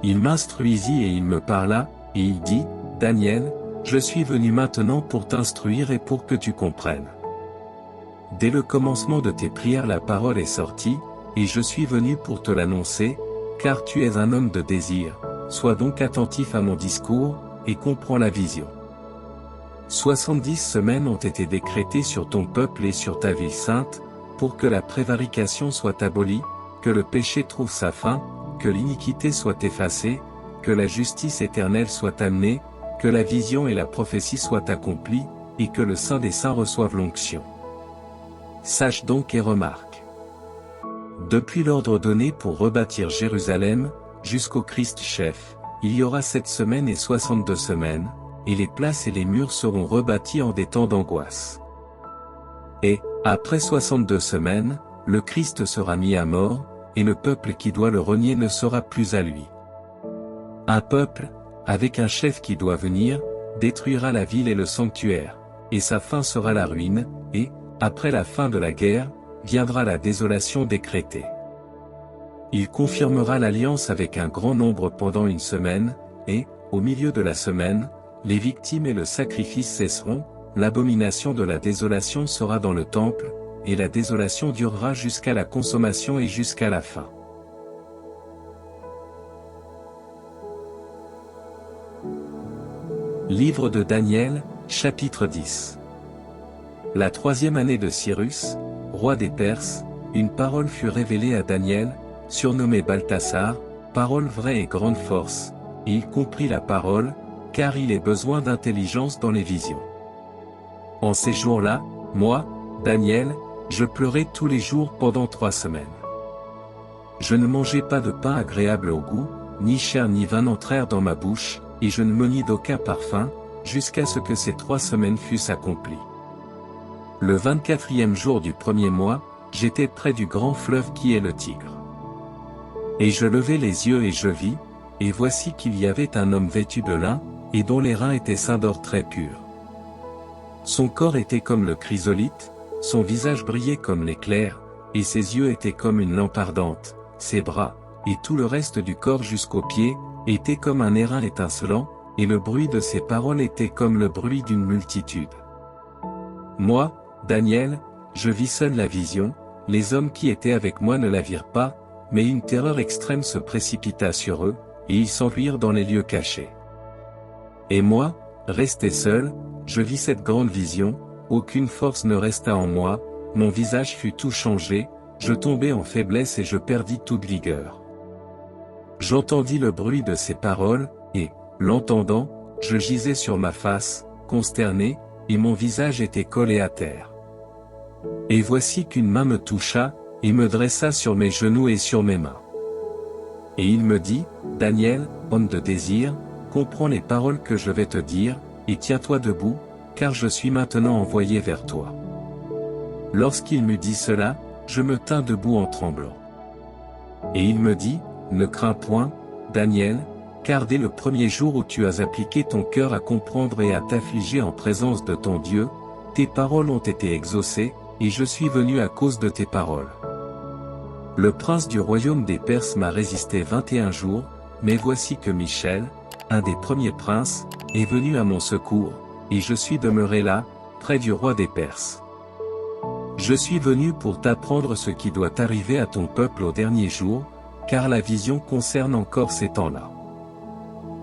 Il m'instruisit et il me parla, et il dit, Daniel, je suis venu maintenant pour t'instruire et pour que tu comprennes. Dès le commencement de tes prières la parole est sortie, et je suis venu pour te l'annoncer, car tu es un homme de désir, sois donc attentif à mon discours, et comprends la vision. 70 semaines ont été décrétées sur ton peuple et sur ta ville sainte, pour que la prévarication soit abolie, que le péché trouve sa fin, que l'iniquité soit effacée, que la justice éternelle soit amenée, que la vision et la prophétie soient accomplies, et que le Saint des Saints reçoive l'onction. Sache donc et remarque. Depuis l'ordre donné pour rebâtir Jérusalem, jusqu'au Christ chef, il y aura 7 semaines et 62 semaines, et les places et les murs seront rebâtis en des temps d'angoisse. Et, après 62 semaines, le Christ sera mis à mort, et le peuple qui doit le renier ne sera plus à lui. Un peuple, avec un chef qui doit venir, détruira la ville et le sanctuaire, et sa fin sera la ruine, et, après la fin de la guerre, viendra la désolation décrétée. Il confirmera l'alliance avec un grand nombre pendant une semaine, et, au milieu de la semaine, les victimes et le sacrifice cesseront, l'abomination de la désolation sera dans le temple, et la désolation durera jusqu'à la consommation et jusqu'à la fin. Livre de Daniel, chapitre 10. La 3e année de Cyrus, roi des Perses, une parole fut révélée à Daniel, surnommé Balthasar, parole vraie et grande force, et il comprit la parole, car il est besoin d'intelligence dans les visions. En ces jours-là, moi, Daniel, je pleurais tous les jours pendant 3 semaines. Je ne mangeais pas de pain agréable au goût, ni chair ni vin n'entrèrent dans ma bouche, et je ne menis d'aucun parfum, jusqu'à ce que ces 3 semaines fussent accomplies. Le 24e jour du 1er mois, j'étais près du grand fleuve qui est le Tigre. Et je levai les yeux et je vis, et voici qu'il y avait un homme vêtu de lin, et dont les reins étaient ceints d'or très pur. Son corps était comme le chrysolite, son visage brillait comme l'éclair, et ses yeux étaient comme une lampe ardente, ses bras, et tout le reste du corps jusqu'aux pieds, était comme un airain étincelant, et le bruit de ses paroles était comme le bruit d'une multitude. Moi, Daniel, je vis seul la vision, les hommes qui étaient avec moi ne la virent pas, mais une terreur extrême se précipita sur eux, et ils s'enfuirent dans les lieux cachés. Et moi, resté seul, je vis cette grande vision, aucune force ne resta en moi, mon visage fut tout changé, je tombai en faiblesse et je perdis toute vigueur. J'entendis le bruit de ces paroles, et, l'entendant, je gisais sur ma face, consterné, et mon visage était collé à terre. Et voici qu'une main me toucha, et me dressa sur mes genoux et sur mes mains. Et il me dit, Daniel, homme de désir, comprends les paroles que je vais te dire, et tiens-toi debout, car je suis maintenant envoyé vers toi. Lorsqu'il m'eut dit cela, je me tins debout en tremblant. Et il me dit, ne crains point, Daniel, car dès le premier jour où tu as appliqué ton cœur à comprendre et à t'affliger en présence de ton Dieu, tes paroles ont été exaucées, et je suis venu à cause de tes paroles. Le prince du royaume des Perses m'a résisté 21 jours, mais voici que Michel, un des premiers princes, est venu à mon secours, et je suis demeuré là, près du roi des Perses. Je suis venu pour t'apprendre ce qui doit arriver à ton peuple au dernier jour, car la vision concerne encore ces temps-là.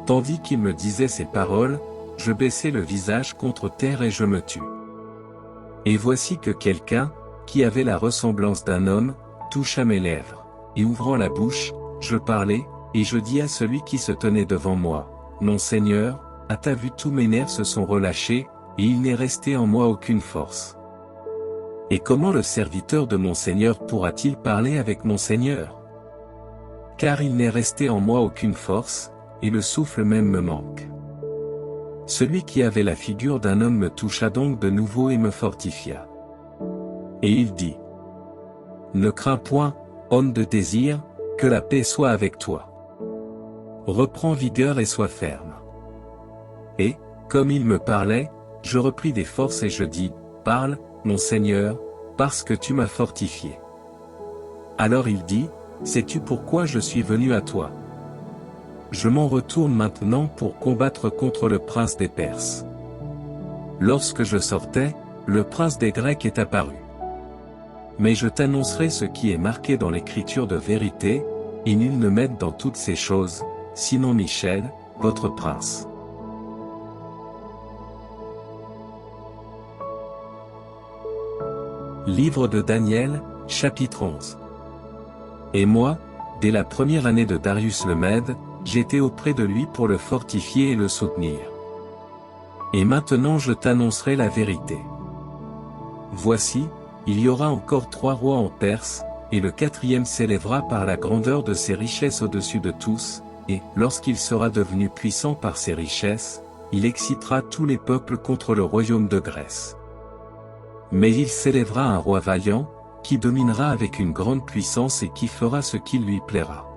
Tandis qu'il me disait ces paroles, je baissai le visage contre terre et je me tus. Et voici que quelqu'un, qui avait la ressemblance d'un homme, toucha mes lèvres. Et ouvrant la bouche, je parlais, et je dis à celui qui se tenait devant moi, mon Seigneur, à ta vue tous mes nerfs se sont relâchés, et il n'est resté en moi aucune force. Et comment le serviteur de mon Seigneur pourra-t-il parler avec mon Seigneur? Car il n'est resté en moi aucune force, et le souffle même me manque. Celui qui avait la figure d'un homme me toucha donc de nouveau et me fortifia. Et il dit, ne crains point, homme de désir, que la paix soit avec toi. Reprends vigueur et sois ferme. Et, comme il me parlait, je repris des forces et je dis, parle, mon Seigneur, parce que tu m'as fortifié. Alors il dit, sais-tu pourquoi je suis venu à toi? Je m'en retourne maintenant pour combattre contre le prince des Perses. Lorsque je sortais, le prince des Grecs est apparu. Mais je t'annoncerai ce qui est marqué dans l'écriture de vérité, et nul ne m'aide dans toutes ces choses, sinon Michel, votre prince. Livre de Daniel, chapitre 11. Et moi, dès la première année de Darius le Mède, j'étais auprès de lui pour le fortifier et le soutenir. Et maintenant je t'annoncerai la vérité. Voici, il y aura encore 3 rois en Perse, et le 4e s'élèvera par la grandeur de ses richesses au-dessus de tous, et, lorsqu'il sera devenu puissant par ses richesses, il excitera tous les peuples contre le royaume de Grèce. Mais il s'élèvera un roi vaillant, qui dominera avec une grande puissance et qui fera ce qui lui plaira.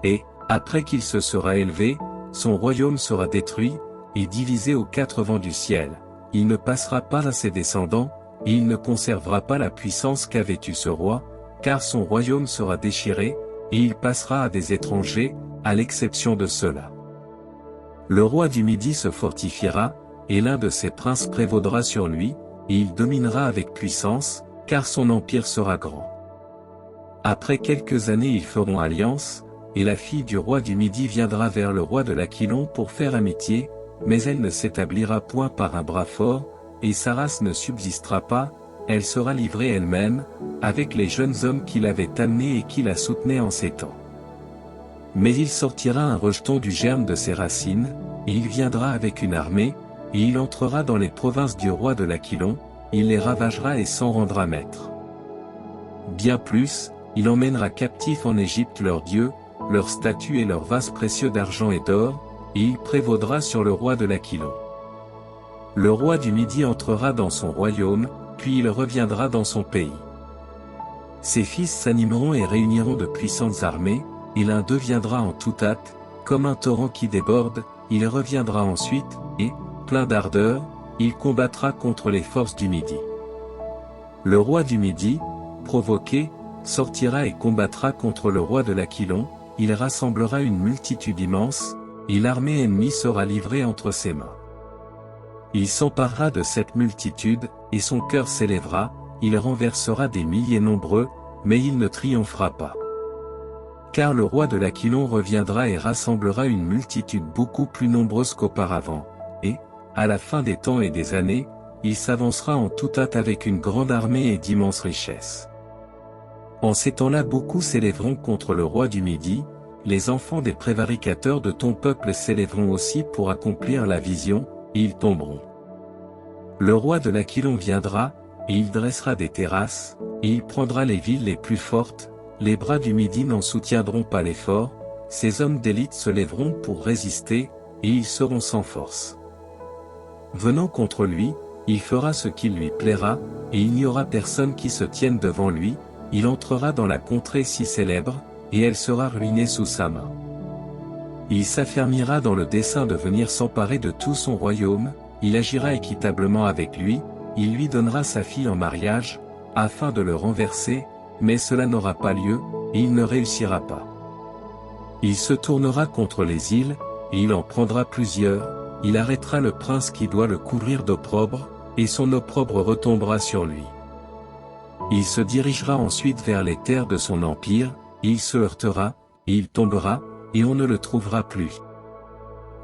Et, après qu'il se sera élevé, son royaume sera détruit, et divisé aux 4 vents du ciel, il ne passera pas à ses descendants, et il ne conservera pas la puissance qu'avait eue ce roi, car son royaume sera déchiré, et il passera à des étrangers, à l'exception de ceux-là. Le roi du Midi se fortifiera, et l'un de ses princes prévaudra sur lui, et il dominera avec puissance, car son empire sera grand. Après quelques années ils feront alliance, et la fille du roi du Midi viendra vers le roi de l'Aquilon pour faire amitié, mais elle ne s'établira point par un bras fort, et sa race ne subsistera pas, elle sera livrée elle-même, avec les jeunes hommes qui l'avaient amenée et qui la soutenaient en ces temps. Mais il sortira un rejeton du germe de ses racines, et il viendra avec une armée, et il entrera dans les provinces du roi de l'Aquilon, il les ravagera et s'en rendra maître. Bien plus, il emmènera captifs en Égypte leurs dieux, leurs statues et leurs vases précieux d'argent et d'or, et il prévaudra sur le roi de l'Aquilon. Le roi du Midi entrera dans son royaume, puis il reviendra dans son pays. Ses fils s'animeront et réuniront de puissantes armées, et l'un d'eux viendra en toute hâte, comme un torrent qui déborde, il reviendra ensuite, et, plein d'ardeur, il combattra contre les forces du Midi. Le roi du Midi, provoqué, sortira et combattra contre le roi de l'Aquilon, il rassemblera une multitude immense, et l'armée ennemie sera livrée entre ses mains. Il s'emparera de cette multitude, et son cœur s'élèvera, il renversera des milliers nombreux, mais il ne triomphera pas. Car le roi de l'Aquilon reviendra et rassemblera une multitude beaucoup plus nombreuse qu'auparavant, et, à la fin des temps et des années, il s'avancera en toute hâte avec une grande armée et d'immenses richesses. En ces temps-là beaucoup s'élèveront contre le roi du Midi, les enfants des prévaricateurs de ton peuple s'élèveront aussi pour accomplir la vision, et ils tomberont. Le roi de l'Aquilon viendra, et il dressera des terrasses, et il prendra les villes les plus fortes, les bras du Midi n'en soutiendront pas l'effort, ces hommes d'élite se lèveront pour résister, et ils seront sans force. Venant contre lui, il fera ce qui lui plaira, et il n'y aura personne qui se tienne devant lui, il entrera dans la contrée si célèbre, et elle sera ruinée sous sa main. Il s'affermira dans le dessein de venir s'emparer de tout son royaume, il agira équitablement avec lui, il lui donnera sa fille en mariage, afin de le renverser, mais cela n'aura pas lieu, et il ne réussira pas. Il se tournera contre les îles, et il en prendra plusieurs, il arrêtera le prince qui doit le couvrir d'opprobre, et son opprobre retombera sur lui. Il se dirigera ensuite vers les terres de son empire, il se heurtera, et il tombera, et on ne le trouvera plus.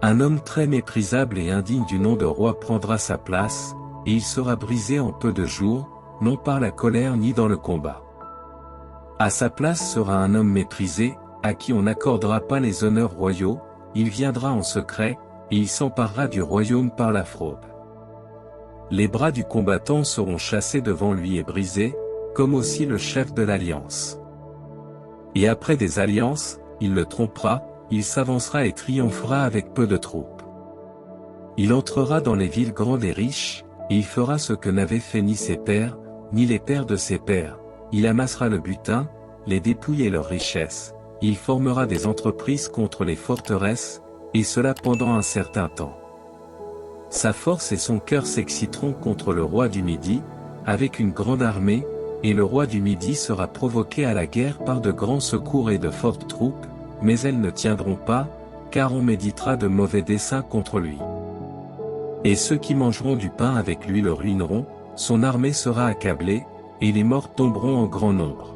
Un homme très méprisable et indigne du nom de roi prendra sa place, et il sera brisé en peu de jours, non par la colère ni dans le combat. À sa place sera un homme méprisé, à qui on n'accordera pas les honneurs royaux, il viendra en secret, et il s'emparera du royaume par la fraude. Les bras du combattant seront chassés devant lui et brisés, comme aussi le chef de l'alliance. Et après des alliances, il le trompera, il s'avancera et triomphera avec peu de troupes. Il entrera dans les villes grandes et riches, et il fera ce que n'avaient fait ni ses pères, ni les pères de ses pères. Il amassera le butin, les dépouilles et leurs richesses. Il formera des entreprises contre les forteresses, et cela pendant un certain temps. Sa force et son cœur s'exciteront contre le roi du Midi, avec une grande armée, et le roi du Midi sera provoqué à la guerre par de grands secours et de fortes troupes, mais elles ne tiendront pas, car on méditera de mauvais desseins contre lui. Et ceux qui mangeront du pain avec lui le ruineront, son armée sera accablée, et les morts tomberont en grand nombre.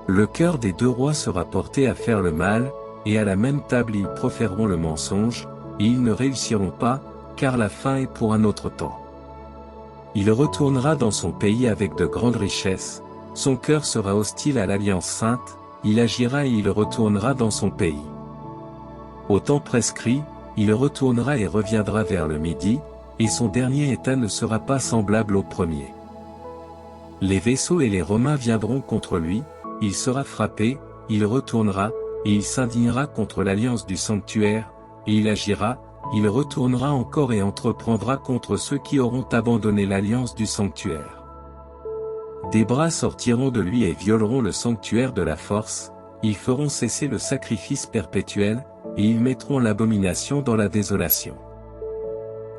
Le cœur des deux rois sera porté à faire le mal, et à la même table ils proféreront le mensonge, et ils ne réussiront pas, car la fin est pour un autre temps. Il retournera dans son pays avec de grandes richesses, son cœur sera hostile à l'alliance sainte, il agira et il retournera dans son pays. Au temps prescrit, il retournera et reviendra vers le Midi, et son dernier état ne sera pas semblable au premier. Les vaisseaux et les Romains viendront contre lui, il sera frappé, il retournera, et il s'indignera contre l'alliance du sanctuaire, et il agira, il retournera encore et entreprendra contre ceux qui auront abandonné l'alliance du sanctuaire. Des bras sortiront de lui et violeront le sanctuaire de la force, ils feront cesser le sacrifice perpétuel, et ils mettront l'abomination dans la désolation.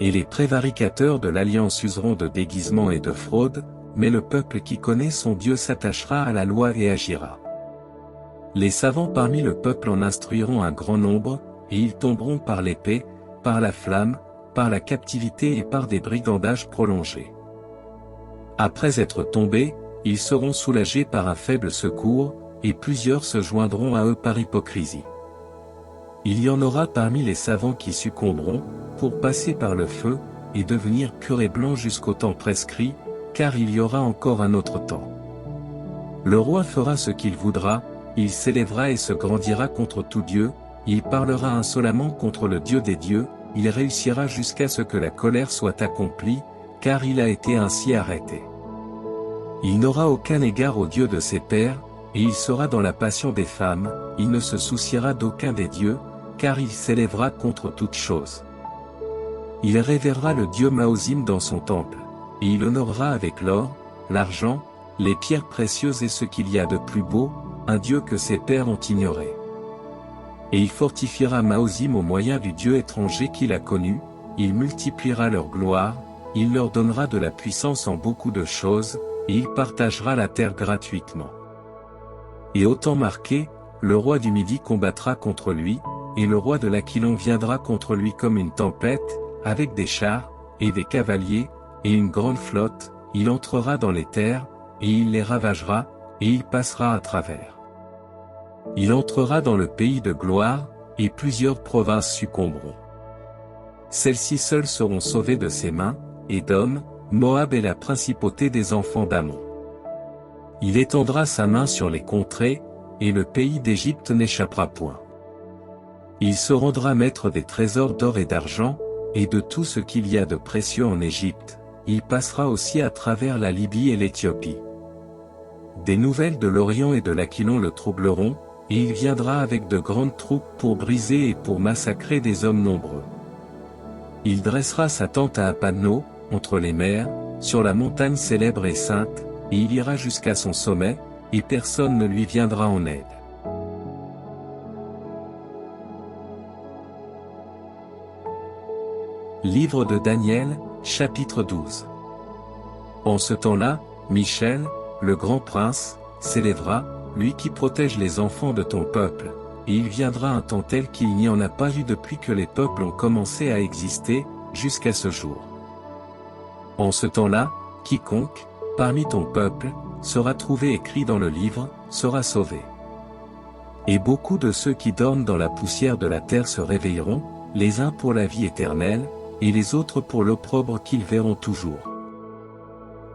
Et les prévaricateurs de l'alliance useront de déguisements et de fraude, mais le peuple qui connaît son Dieu s'attachera à la loi et agira. Les savants parmi le peuple en instruiront un grand nombre, et ils tomberont par l'épée, par la flamme, par la captivité et par des brigandages prolongés. Après être tombés, ils seront soulagés par un faible secours, et plusieurs se joindront à eux par hypocrisie. Il y en aura parmi les savants qui succomberont, pour passer par le feu, et devenir pur et blanc jusqu'au temps prescrit, car il y aura encore un autre temps. Le roi fera ce qu'il voudra, il s'élèvera et se grandira contre tout Dieu, il parlera insolemment contre le Dieu des dieux, il réussira jusqu'à ce que la colère soit accomplie, car il a été ainsi arrêté. Il n'aura aucun égard au Dieu de ses pères, et il sera dans la passion des femmes, il ne se souciera d'aucun des dieux, car il s'élèvera contre toute chose. Il révérera le Dieu Maozim dans son temple, et il honorera avec l'or, l'argent, les pierres précieuses et ce qu'il y a de plus beau, un Dieu que ses pères ont ignoré. Et il fortifiera Maozim au moyen du Dieu étranger qu'il a connu, il multipliera leur gloire, il leur donnera de la puissance en beaucoup de choses, et il partagera la terre gratuitement. Et au temps marqué, le roi du Midi combattra contre lui, et le roi de l'Aquilon viendra contre lui comme une tempête, avec des chars, et des cavaliers, et une grande flotte, il entrera dans les terres, et il les ravagera, et il passera à travers. Il entrera dans le pays de gloire, et plusieurs provinces succomberont. Celles-ci seules seront sauvées de ses mains, Édom, Moab et la principauté des enfants d'Ammon. Il étendra sa main sur les contrées, et le pays d'Égypte n'échappera point. Il se rendra maître des trésors d'or et d'argent, et de tout ce qu'il y a de précieux en Égypte, il passera aussi à travers la Libye et l'Éthiopie. Des nouvelles de l'Orient et de l'Aquilon le troubleront, et il viendra avec de grandes troupes pour briser et pour massacrer des hommes nombreux. Il dressera sa tente à Apanno, entre les mers, sur la montagne célèbre et sainte, et il ira jusqu'à son sommet, et personne ne lui viendra en aide. Livre de Daniel, chapitre 12. En ce temps-là, Michel, le grand prince, s'élèvera, lui qui protège les enfants de ton peuple, et il viendra un temps tel qu'il n'y en a pas eu depuis que les peuples ont commencé à exister, jusqu'à ce jour. En ce temps-là, quiconque, parmi ton peuple, sera trouvé écrit dans le livre, sera sauvé. Et beaucoup de ceux qui dorment dans la poussière de la terre se réveilleront, les uns pour la vie éternelle, et les autres pour l'opprobre qu'ils verront toujours.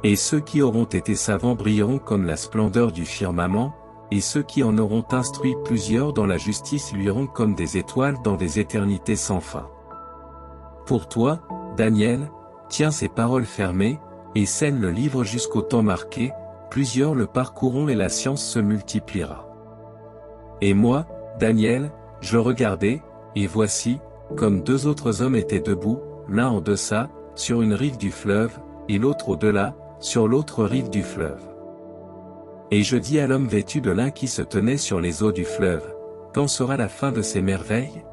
Et ceux qui auront été savants brilleront comme la splendeur du firmament, et ceux qui en auront instruit plusieurs dans la justice luiront comme des étoiles dans des éternités sans fin. Pour toi, Daniel, tiens ces paroles fermées, et scelle le livre jusqu'au temps marqué, plusieurs le parcourront et la science se multipliera. Et moi, Daniel, je regardai, et voici, comme deux autres hommes étaient debout, l'un en deçà, sur une rive du fleuve, et l'autre au-delà, sur l'autre rive du fleuve. Et je dis à l'homme vêtu de lin qui se tenait sur les eaux du fleuve, quand sera la fin de ces merveilles?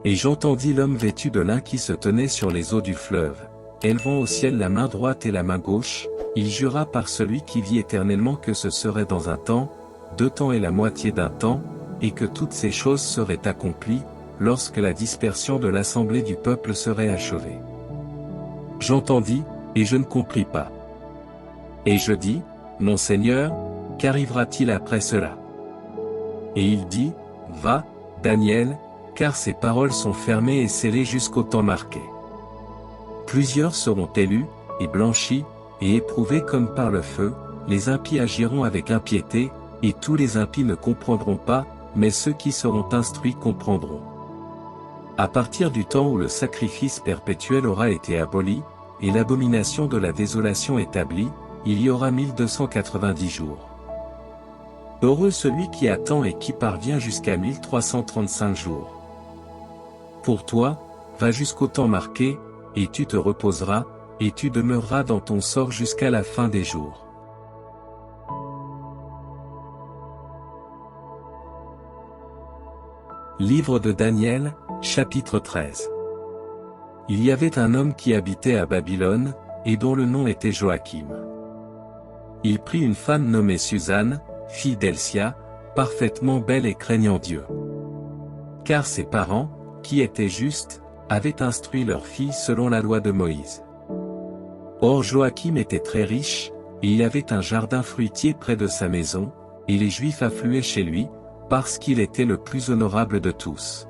Et j'entendis l'homme vêtu de lin qui se tenait sur les eaux du fleuve, élevant au ciel la main droite et la main gauche, il jura par celui qui vit éternellement que ce serait dans un temps, 2 temps et la moitié d'un temps, et que toutes ces choses seraient accomplies, lorsque la dispersion de l'assemblée du peuple serait achevée. J'entendis, et je ne compris pas. Et je dis, mon Seigneur, qu'arrivera-t-il après cela? Et il dit, va, Daniel, car ces paroles sont fermées et scellées jusqu'au temps marqué. Plusieurs seront élus, et blanchis, et éprouvés comme par le feu, les impies agiront avec impiété, et tous les impies ne comprendront pas, mais ceux qui seront instruits comprendront. À partir du temps où le sacrifice perpétuel aura été aboli, et l'abomination de la désolation établie, il y aura 1290 jours. Heureux celui qui attend et qui parvient jusqu'à 1335 jours. Pour toi, va jusqu'au temps marqué, et tu te reposeras, et tu demeureras dans ton sort jusqu'à la fin des jours. Livre de Daniel, chapitre 13. Il y avait un homme qui habitait à Babylone, et dont le nom était Joachim. Il prit une femme nommée Suzanne, fille d'Elsia, parfaitement belle et craignant Dieu. Car ses parents, qui étaient justes, avaient instruit leur fille selon la loi de Moïse. Or Joachim était très riche, et il avait un jardin fruitier près de sa maison, et les Juifs affluaient chez lui, parce qu'il était le plus honorable de tous.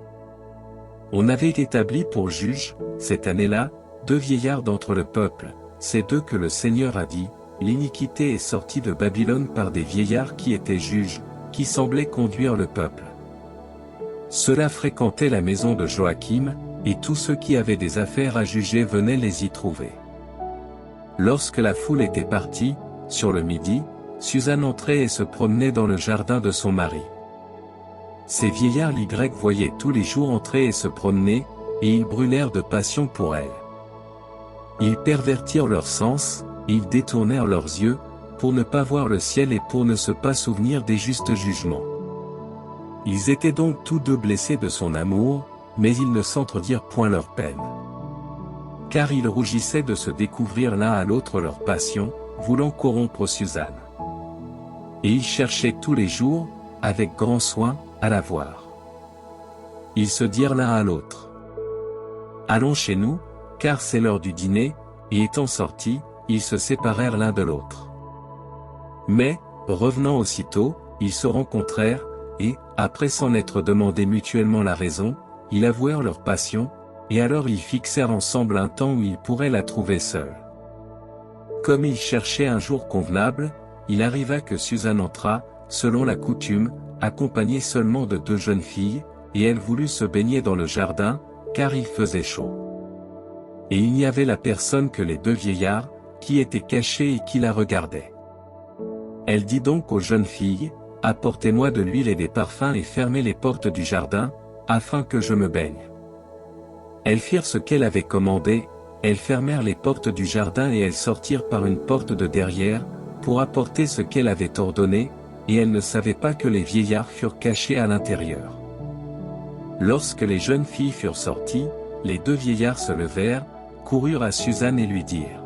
On avait établi pour juges, cette année-là, 2 vieillards d'entre le peuple, c'est d'eux que le Seigneur a dit, l'iniquité est sortie de Babylone par des vieillards qui étaient juges, qui semblaient conduire le peuple. Ceux-là fréquentaient la maison de Joachim, et tous ceux qui avaient des affaires à juger venaient les y trouver. Lorsque la foule était partie, sur le midi, Suzanne entrait et se promenait dans le jardin de son mari. Ces vieillards Y voyaient tous les jours entrer et se promener, et ils brûlèrent de passion pour elle. Ils pervertirent leurs sens, ils détournèrent leurs yeux, pour ne pas voir le ciel et pour ne se pas souvenir des justes jugements. Ils étaient donc tous deux blessés de son amour, mais ils ne s'entredirent point leur peine. Car ils rougissaient de se découvrir l'un à l'autre leur passion, voulant corrompre Suzanne. Et ils cherchaient tous les jours, avec grand soin, à la voir. Ils se dirent l'un à l'autre: allons chez nous, car c'est l'heure du dîner, et étant sortis, ils se séparèrent l'un de l'autre. Mais, revenant aussitôt, ils se rencontrèrent, et, après s'en être demandé mutuellement la raison, ils avouèrent leur passion, et alors ils fixèrent ensemble un temps où ils pourraient la trouver seule. Comme ils cherchaient un jour convenable, il arriva que Suzanne entra, selon la coutume, accompagnée seulement de 2 jeunes filles, et elle voulut se baigner dans le jardin, car il faisait chaud. Et il n'y avait la personne que les 2 vieillards, qui étaient cachés et qui la regardaient. Elle dit donc aux jeunes filles: apportez-moi de l'huile et des parfums et fermez les portes du jardin, afin que je me baigne. Elles firent ce qu'elle avait commandé, elles fermèrent les portes du jardin et elles sortirent par une porte de derrière, pour apporter ce qu'elle avait ordonné, et elles ne savaient pas que les vieillards furent cachés à l'intérieur. Lorsque les jeunes filles furent sorties, les 2 vieillards se levèrent, coururent à Suzanne et lui dirent: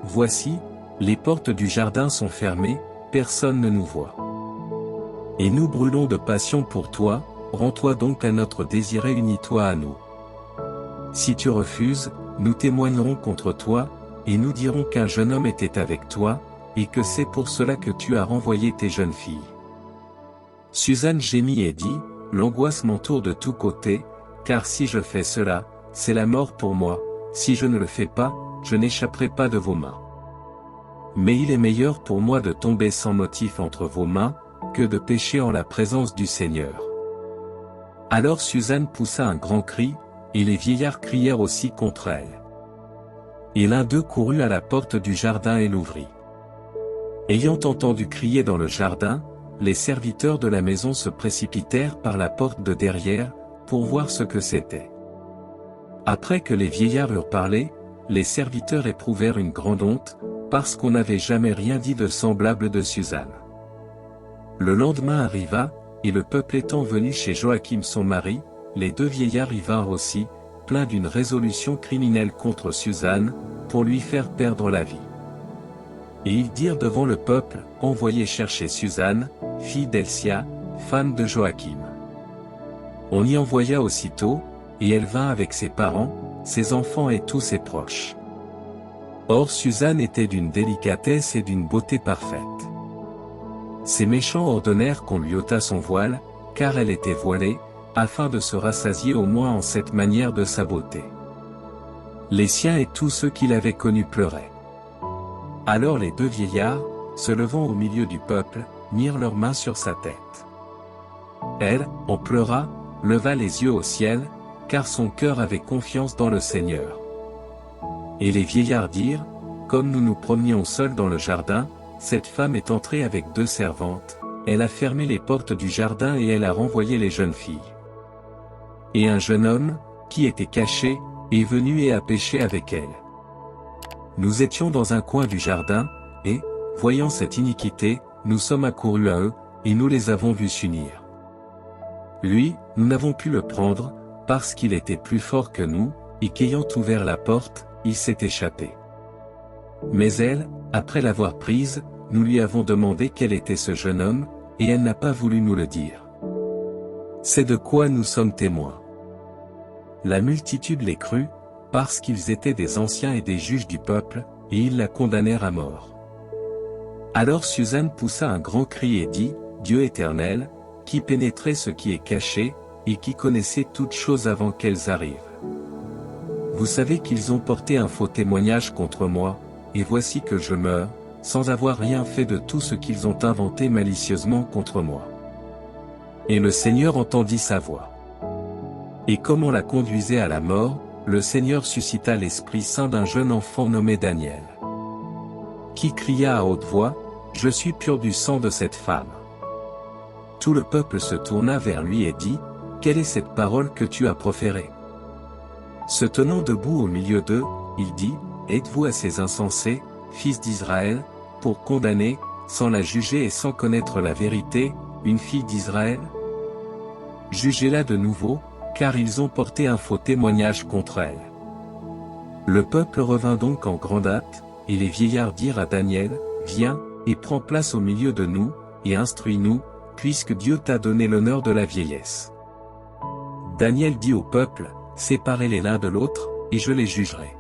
voici, les portes du jardin sont fermées, personne ne nous voit. Et nous brûlons de passion pour toi, rends-toi donc à notre désir et unis-toi à nous. Si tu refuses, nous témoignerons contre toi, et nous dirons qu'un jeune homme était avec toi, et que c'est pour cela que tu as renvoyé tes jeunes filles. Suzanne gémit et dit: l'angoisse m'entoure de tous côtés, car si je fais cela, c'est la mort pour moi, si je ne le fais pas, je n'échapperai pas de vos mains. Mais il est meilleur pour moi de tomber sans motif entre vos mains, que de pécher en la présence du Seigneur. » Alors Suzanne poussa un grand cri, et les vieillards crièrent aussi contre elle. Et l'un d'eux courut à la porte du jardin et l'ouvrit. Ayant entendu crier dans le jardin, les serviteurs de la maison se précipitèrent par la porte de derrière, pour voir ce que c'était. Après que les vieillards eurent parlé, les serviteurs éprouvèrent une grande honte, parce qu'on n'avait jamais rien dit de semblable de Suzanne. Le lendemain arriva, et le peuple étant venu chez Joachim son mari, les deux vieillards y vinrent aussi, pleins d'une résolution criminelle contre Suzanne, pour lui faire perdre la vie. Et ils dirent devant le peuple, envoyez chercher Suzanne, fille d'Elsia, femme de Joachim. On y envoya aussitôt, et elle vint avec ses parents, ses enfants et tous ses proches. Or Suzanne était d'une délicatesse et d'une beauté parfaite. Ces méchants ordonnèrent qu'on lui ôtât son voile, car elle était voilée, afin de se rassasier au moins en cette manière de sa beauté. Les siens et tous ceux qui l'avaient connue pleuraient. Alors les deux vieillards, se levant au milieu du peuple, mirent leurs mains sur sa tête. Elle, en pleura, leva les yeux au ciel, car son cœur avait confiance dans le Seigneur. Et les vieillards dirent, comme nous nous promenions seuls dans le jardin, cette femme est entrée avec deux servantes, elle a fermé les portes du jardin et elle a renvoyé les jeunes filles. Et un jeune homme, qui était caché, est venu et a péché avec elle. Nous étions dans un coin du jardin, et, voyant cette iniquité, nous sommes accourus à eux, et nous les avons vus s'unir. Lui, nous n'avons pu le prendre, parce qu'il était plus fort que nous, et qu'ayant ouvert la porte, il s'est échappé. Mais elle, après l'avoir prise, nous lui avons demandé quel était ce jeune homme, et elle n'a pas voulu nous le dire. C'est de quoi nous sommes témoins. La multitude les crut, parce qu'ils étaient des anciens et des juges du peuple, et ils la condamnèrent à mort. Alors Suzanne poussa un grand cri et dit, Dieu éternel, qui pénétrait ce qui est caché, et qui connaissait toutes choses avant qu'elles arrivent. Vous savez qu'ils ont porté un faux témoignage contre moi, et voici que je meurs, sans avoir rien fait de tout ce qu'ils ont inventé malicieusement contre moi. Et le Seigneur entendit sa voix. Et comme on la conduisait à la mort, le Seigneur suscita l'Esprit Saint d'un jeune enfant nommé Daniel, qui cria à haute voix, « Je suis pur du sang de cette femme. » Tout le peuple se tourna vers lui et dit, « Quelle est cette parole que tu as proférée ?» Se tenant debout au milieu d'eux, il dit, « Êtes-vous assez insensés, fils d'Israël, pour condamner, sans la juger et sans connaître la vérité, une fille d'Israël? Jugez-la de nouveau, car ils ont porté un faux témoignage contre elle. » Le peuple revint donc en grande hâte, et les vieillards dirent à Daniel, « Viens, et prends place au milieu de nous, et instruis-nous, puisque Dieu t'a donné l'honneur de la vieillesse. » Daniel dit au peuple, « Séparez-les l'un de l'autre, et je les jugerai. »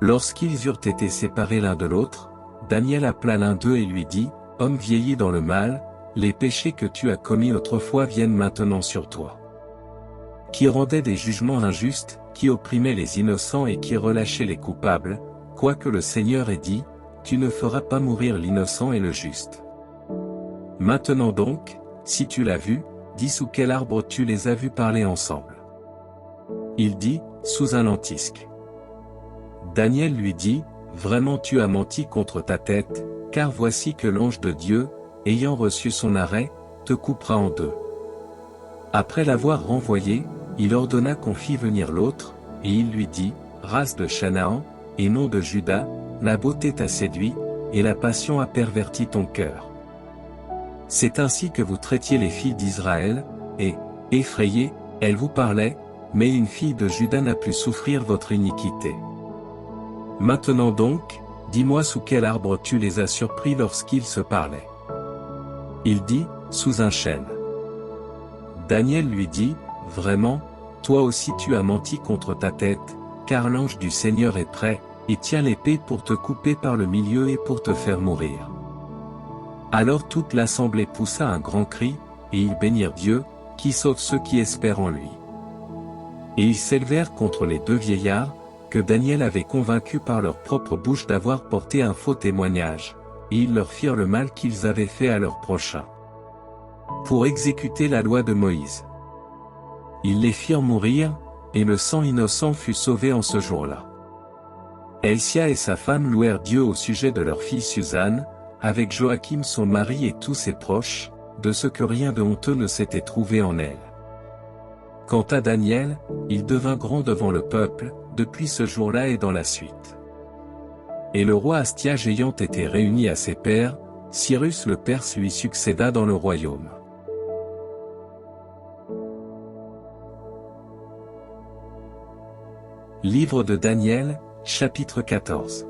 Lorsqu'ils eurent été séparés l'un de l'autre, Daniel appela l'un d'eux et lui dit, « Homme vieilli dans le mal, les péchés que tu as commis autrefois viennent maintenant sur toi. Qui rendait des jugements injustes, qui opprimait les innocents et qui relâchait les coupables, quoique le Seigneur ait dit, tu ne feras pas mourir l'innocent et le juste. Maintenant donc, si tu l'as vu, dis sous quel arbre tu les as vus parler ensemble. » Il dit, sous un lentisque. Daniel lui dit, vraiment tu as menti contre ta tête, car voici que l'ange de Dieu, ayant reçu son arrêt, te coupera en deux. Après l'avoir renvoyé, il ordonna qu'on fît venir l'autre, et il lui dit, race de Chanaan, et nom de Juda, la beauté t'a séduit, et la passion a perverti ton cœur. C'est ainsi que vous traitiez les filles d'Israël, et, effrayées, elles vous parlaient, mais une fille de Juda n'a pu souffrir votre iniquité. Maintenant donc, dis-moi sous quel arbre tu les as surpris lorsqu'ils se parlaient. Il dit, sous un chêne. Daniel lui dit, vraiment, toi aussi tu as menti contre ta tête, car l'ange du Seigneur est prêt, et tient l'épée pour te couper par le milieu et pour te faire mourir. Alors toute l'assemblée poussa un grand cri, et ils bénirent Dieu, qui sauve ceux qui espèrent en lui. Et ils s'élevèrent contre les deux vieillards, que Daniel avait convaincus par leur propre bouche d'avoir porté un faux témoignage, et ils leur firent le mal qu'ils avaient fait à leur prochain, pour exécuter la loi de Moïse. Ils les firent mourir, et le sang innocent fut sauvé en ce jour-là. Elsia et sa femme louèrent Dieu au sujet de leur fille Suzanne, avec Joachim son mari et tous ses proches, de ce que rien de honteux ne s'était trouvé en elle. Quant à Daniel, il devint grand devant le peuple, depuis ce jour-là et dans la suite. Et le roi Astiage ayant été réuni à ses pairs, Cyrus le Perse lui succéda dans le royaume. Livre de Daniel, chapitre 14.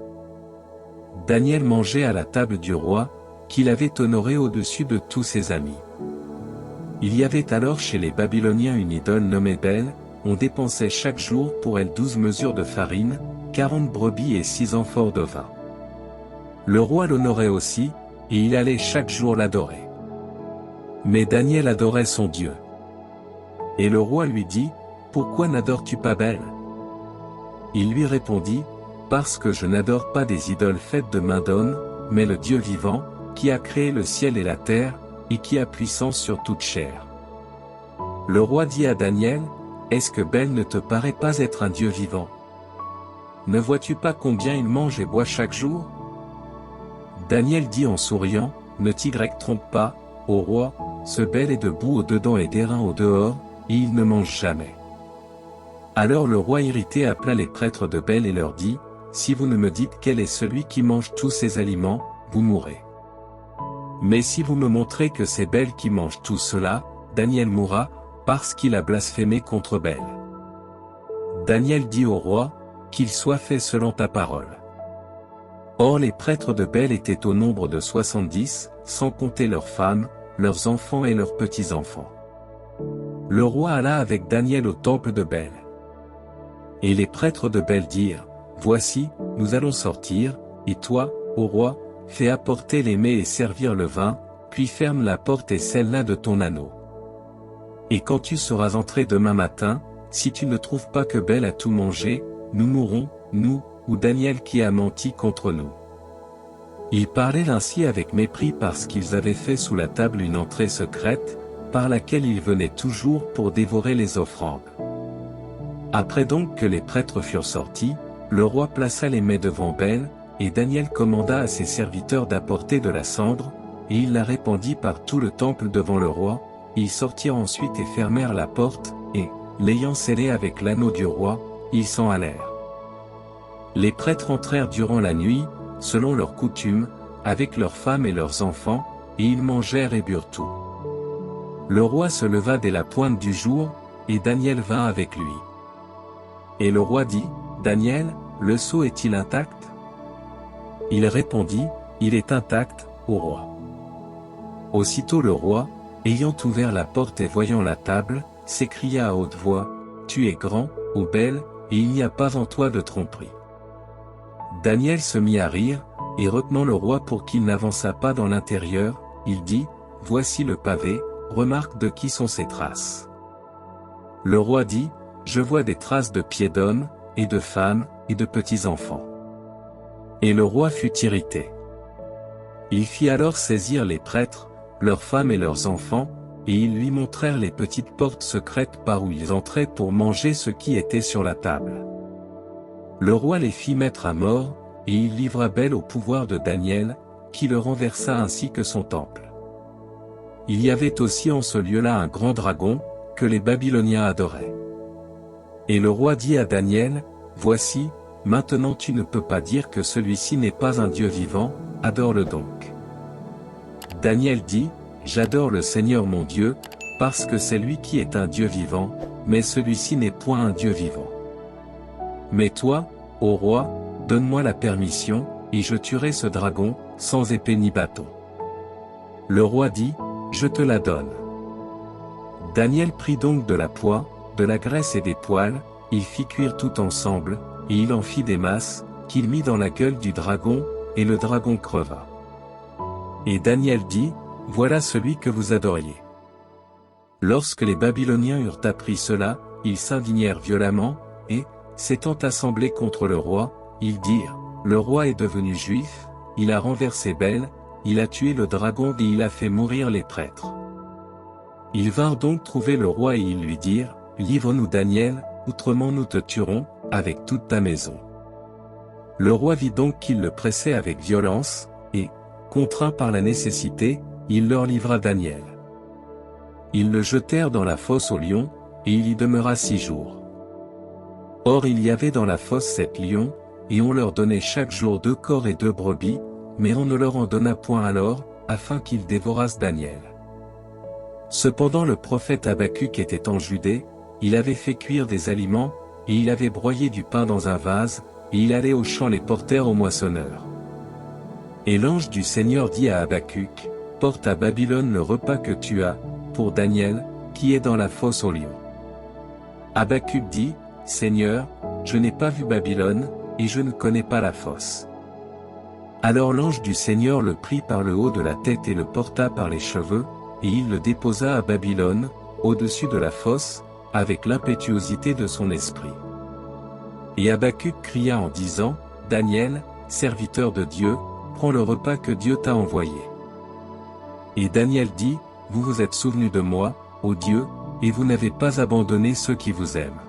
Daniel mangeait à la table du roi, qu'il avait honoré au-dessus de tous ses amis. Il y avait alors chez les Babyloniens une idole nommée Bel, on dépensait chaque jour pour elle 12 mesures de farine, 40 brebis et 6 amphores de vin. Le roi l'honorait aussi, et il allait chaque jour l'adorer. Mais Daniel adorait son Dieu. Et le roi lui dit, « Pourquoi n'adores-tu pas Bel ?» Il lui répondit, « Parce que je n'adore pas des idoles faites de main d'homme, mais le Dieu vivant, qui a créé le ciel et la terre, et qui a puissance sur toute chair. » Le roi dit à Daniel, « Est-ce que Bel ne te paraît pas être un Dieu vivant? Ne vois-tu pas combien il mange et boit chaque jour ?» Daniel dit en souriant, « Ne t'y trompe pas, ô roi, ce Bel est debout au-dedans et d'airain au dehors, et il ne mange jamais. » Alors le roi irrité appela les prêtres de Bel et leur dit, « Si vous ne me dites quel est celui qui mange tous ces aliments, vous mourrez. Mais si vous me montrez que c'est Bel qui mange tout cela, Daniel mourra, parce qu'il a blasphémé contre Bel. » Daniel dit au roi, « Qu'il soit fait selon ta parole. » Or les prêtres de Bel étaient au nombre de 70, sans compter leurs femmes, leurs enfants et leurs petits-enfants. Le roi alla avec Daniel au temple de Bel. Et les prêtres de Bel dirent, « Voici, nous allons sortir, et toi, ô roi, fais apporter les mets et servir le vin, puis ferme la porte et scelle-la de ton anneau. Et quand tu seras entré demain matin, si tu ne trouves pas que Bel a tout mangé, nous mourrons, nous, ou Daniel qui a menti contre nous. » Ils parlaient ainsi avec mépris parce qu'ils avaient fait sous la table une entrée secrète, par laquelle ils venaient toujours pour dévorer les offrandes. Après donc que les prêtres furent sortis, le roi plaça les mets devant Bel, et Daniel commanda à ses serviteurs d'apporter de la cendre, et il la répandit par tout le temple devant le roi. Ils sortirent ensuite et fermèrent la porte, et, l'ayant scellée avec l'anneau du roi, ils s'en allèrent. Les prêtres entrèrent durant la nuit, selon leur coutume, avec leurs femmes et leurs enfants, et ils mangèrent et burent tout. Le roi se leva dès la pointe du jour, et Daniel vint avec lui. Et le roi dit, « Daniel, le sceau est-il intact ?» Il répondit, « Il est intact, ô roi. » Aussitôt le roi, ayant ouvert la porte et voyant la table, s'écria à haute voix, « Tu es grand, ô Bel, et il n'y a pas en toi de tromperie. » Daniel se mit à rire, et retenant le roi pour qu'il n'avançât pas dans l'intérieur, il dit, « Voici le pavé, remarque de qui sont ces traces. » Le roi dit, « Je vois des traces de pieds d'hommes, et de femmes, et de petits-enfants. » Et le roi fut irrité. Il fit alors saisir les prêtres, leurs femmes et leurs enfants, et ils lui montrèrent les petites portes secrètes par où ils entraient pour manger ce qui était sur la table. Le roi les fit mettre à mort, et il livra Bel au pouvoir de Daniel, qui le renversa ainsi que son temple. Il y avait aussi en ce lieu-là un grand dragon, que les Babyloniens adoraient. Et le roi dit à Daniel, « Voici, maintenant tu ne peux pas dire que celui-ci n'est pas un Dieu vivant, adore-le donc. » Daniel dit, « J'adore le Seigneur mon Dieu, parce que c'est lui qui est un Dieu vivant, mais celui-ci n'est point un Dieu vivant. Mais toi, ô roi, donne-moi la permission, et je tuerai ce dragon, sans épée ni bâton. » Le roi dit, « Je te la donne. » Daniel prit donc de la poix, de la graisse et des poils, il fit cuire tout ensemble, et il en fit des masses, qu'il mit dans la gueule du dragon, et le dragon creva. Et Daniel dit, « Voilà celui que vous adoriez. » Lorsque les Babyloniens eurent appris cela, ils s'indignèrent violemment, et, s'étant assemblés contre le roi, ils dirent, le roi est devenu juif, il a renversé Bel, il a tué le dragon et il a fait mourir les prêtres. Ils vinrent donc trouver le roi et ils lui dirent, livre-nous Daniel, autrement nous te tuerons, avec toute ta maison. Le roi vit donc qu'ils le pressaient avec violence, et, contraint par la nécessité, il leur livra Daniel. Ils le jetèrent dans la fosse aux lions, et il y demeura 6 jours. Or il y avait dans la fosse 7 lions, et on leur donnait chaque jour 2 corps et 2 brebis, mais on ne leur en donna point alors, afin qu'ils dévorassent Daniel. Cependant le prophète Habacuc était en Judée, il avait fait cuire des aliments, et il avait broyé du pain dans un vase, et il allait au champ les porter aux moissonneurs. Et l'ange du Seigneur dit à Habacuc, porte à Babylone le repas que tu as, pour Daniel, qui est dans la fosse aux lions. Habacuc dit, Seigneur, je n'ai pas vu Babylone, et je ne connais pas la fosse. Alors l'ange du Seigneur le prit par le haut de la tête et le porta par les cheveux, et il le déposa à Babylone, au-dessus de la fosse, avec l'impétuosité de son esprit. Et Habacuc cria en disant, Daniel, serviteur de Dieu, prends le repas que Dieu t'a envoyé. Et Daniel dit, vous vous êtes souvenu de moi, ô Dieu, et vous n'avez pas abandonné ceux qui vous aiment.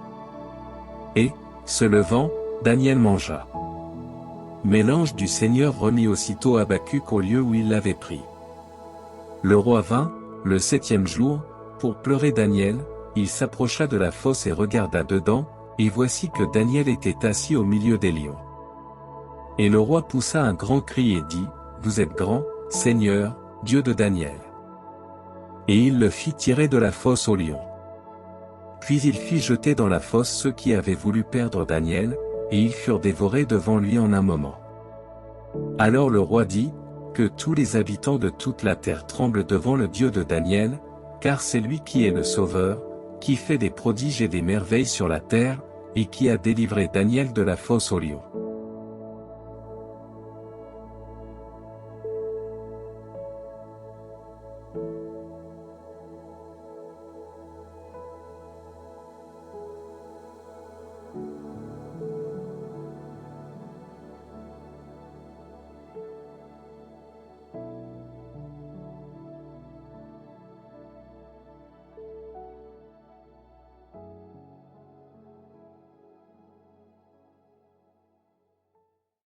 Et, se levant, Daniel mangea. Mais l'ange du Seigneur remit aussitôt Habacuc au lieu où il l'avait pris. Le roi vint, le 7e jour, pour pleurer Daniel, il s'approcha de la fosse et regarda dedans, et voici que Daniel était assis au milieu des lions. Et le roi poussa un grand cri et dit, vous êtes grand, Seigneur, Dieu de Daniel. Et il le fit tirer de la fosse aux lions. Puis il fit jeter dans la fosse ceux qui avaient voulu perdre Daniel, et ils furent dévorés devant lui en un moment. Alors le roi dit, que tous les habitants de toute la terre tremblent devant le Dieu de Daniel, car c'est lui qui est le Sauveur, qui fait des prodiges et des merveilles sur la terre, et qui a délivré Daniel de la fosse aux lions.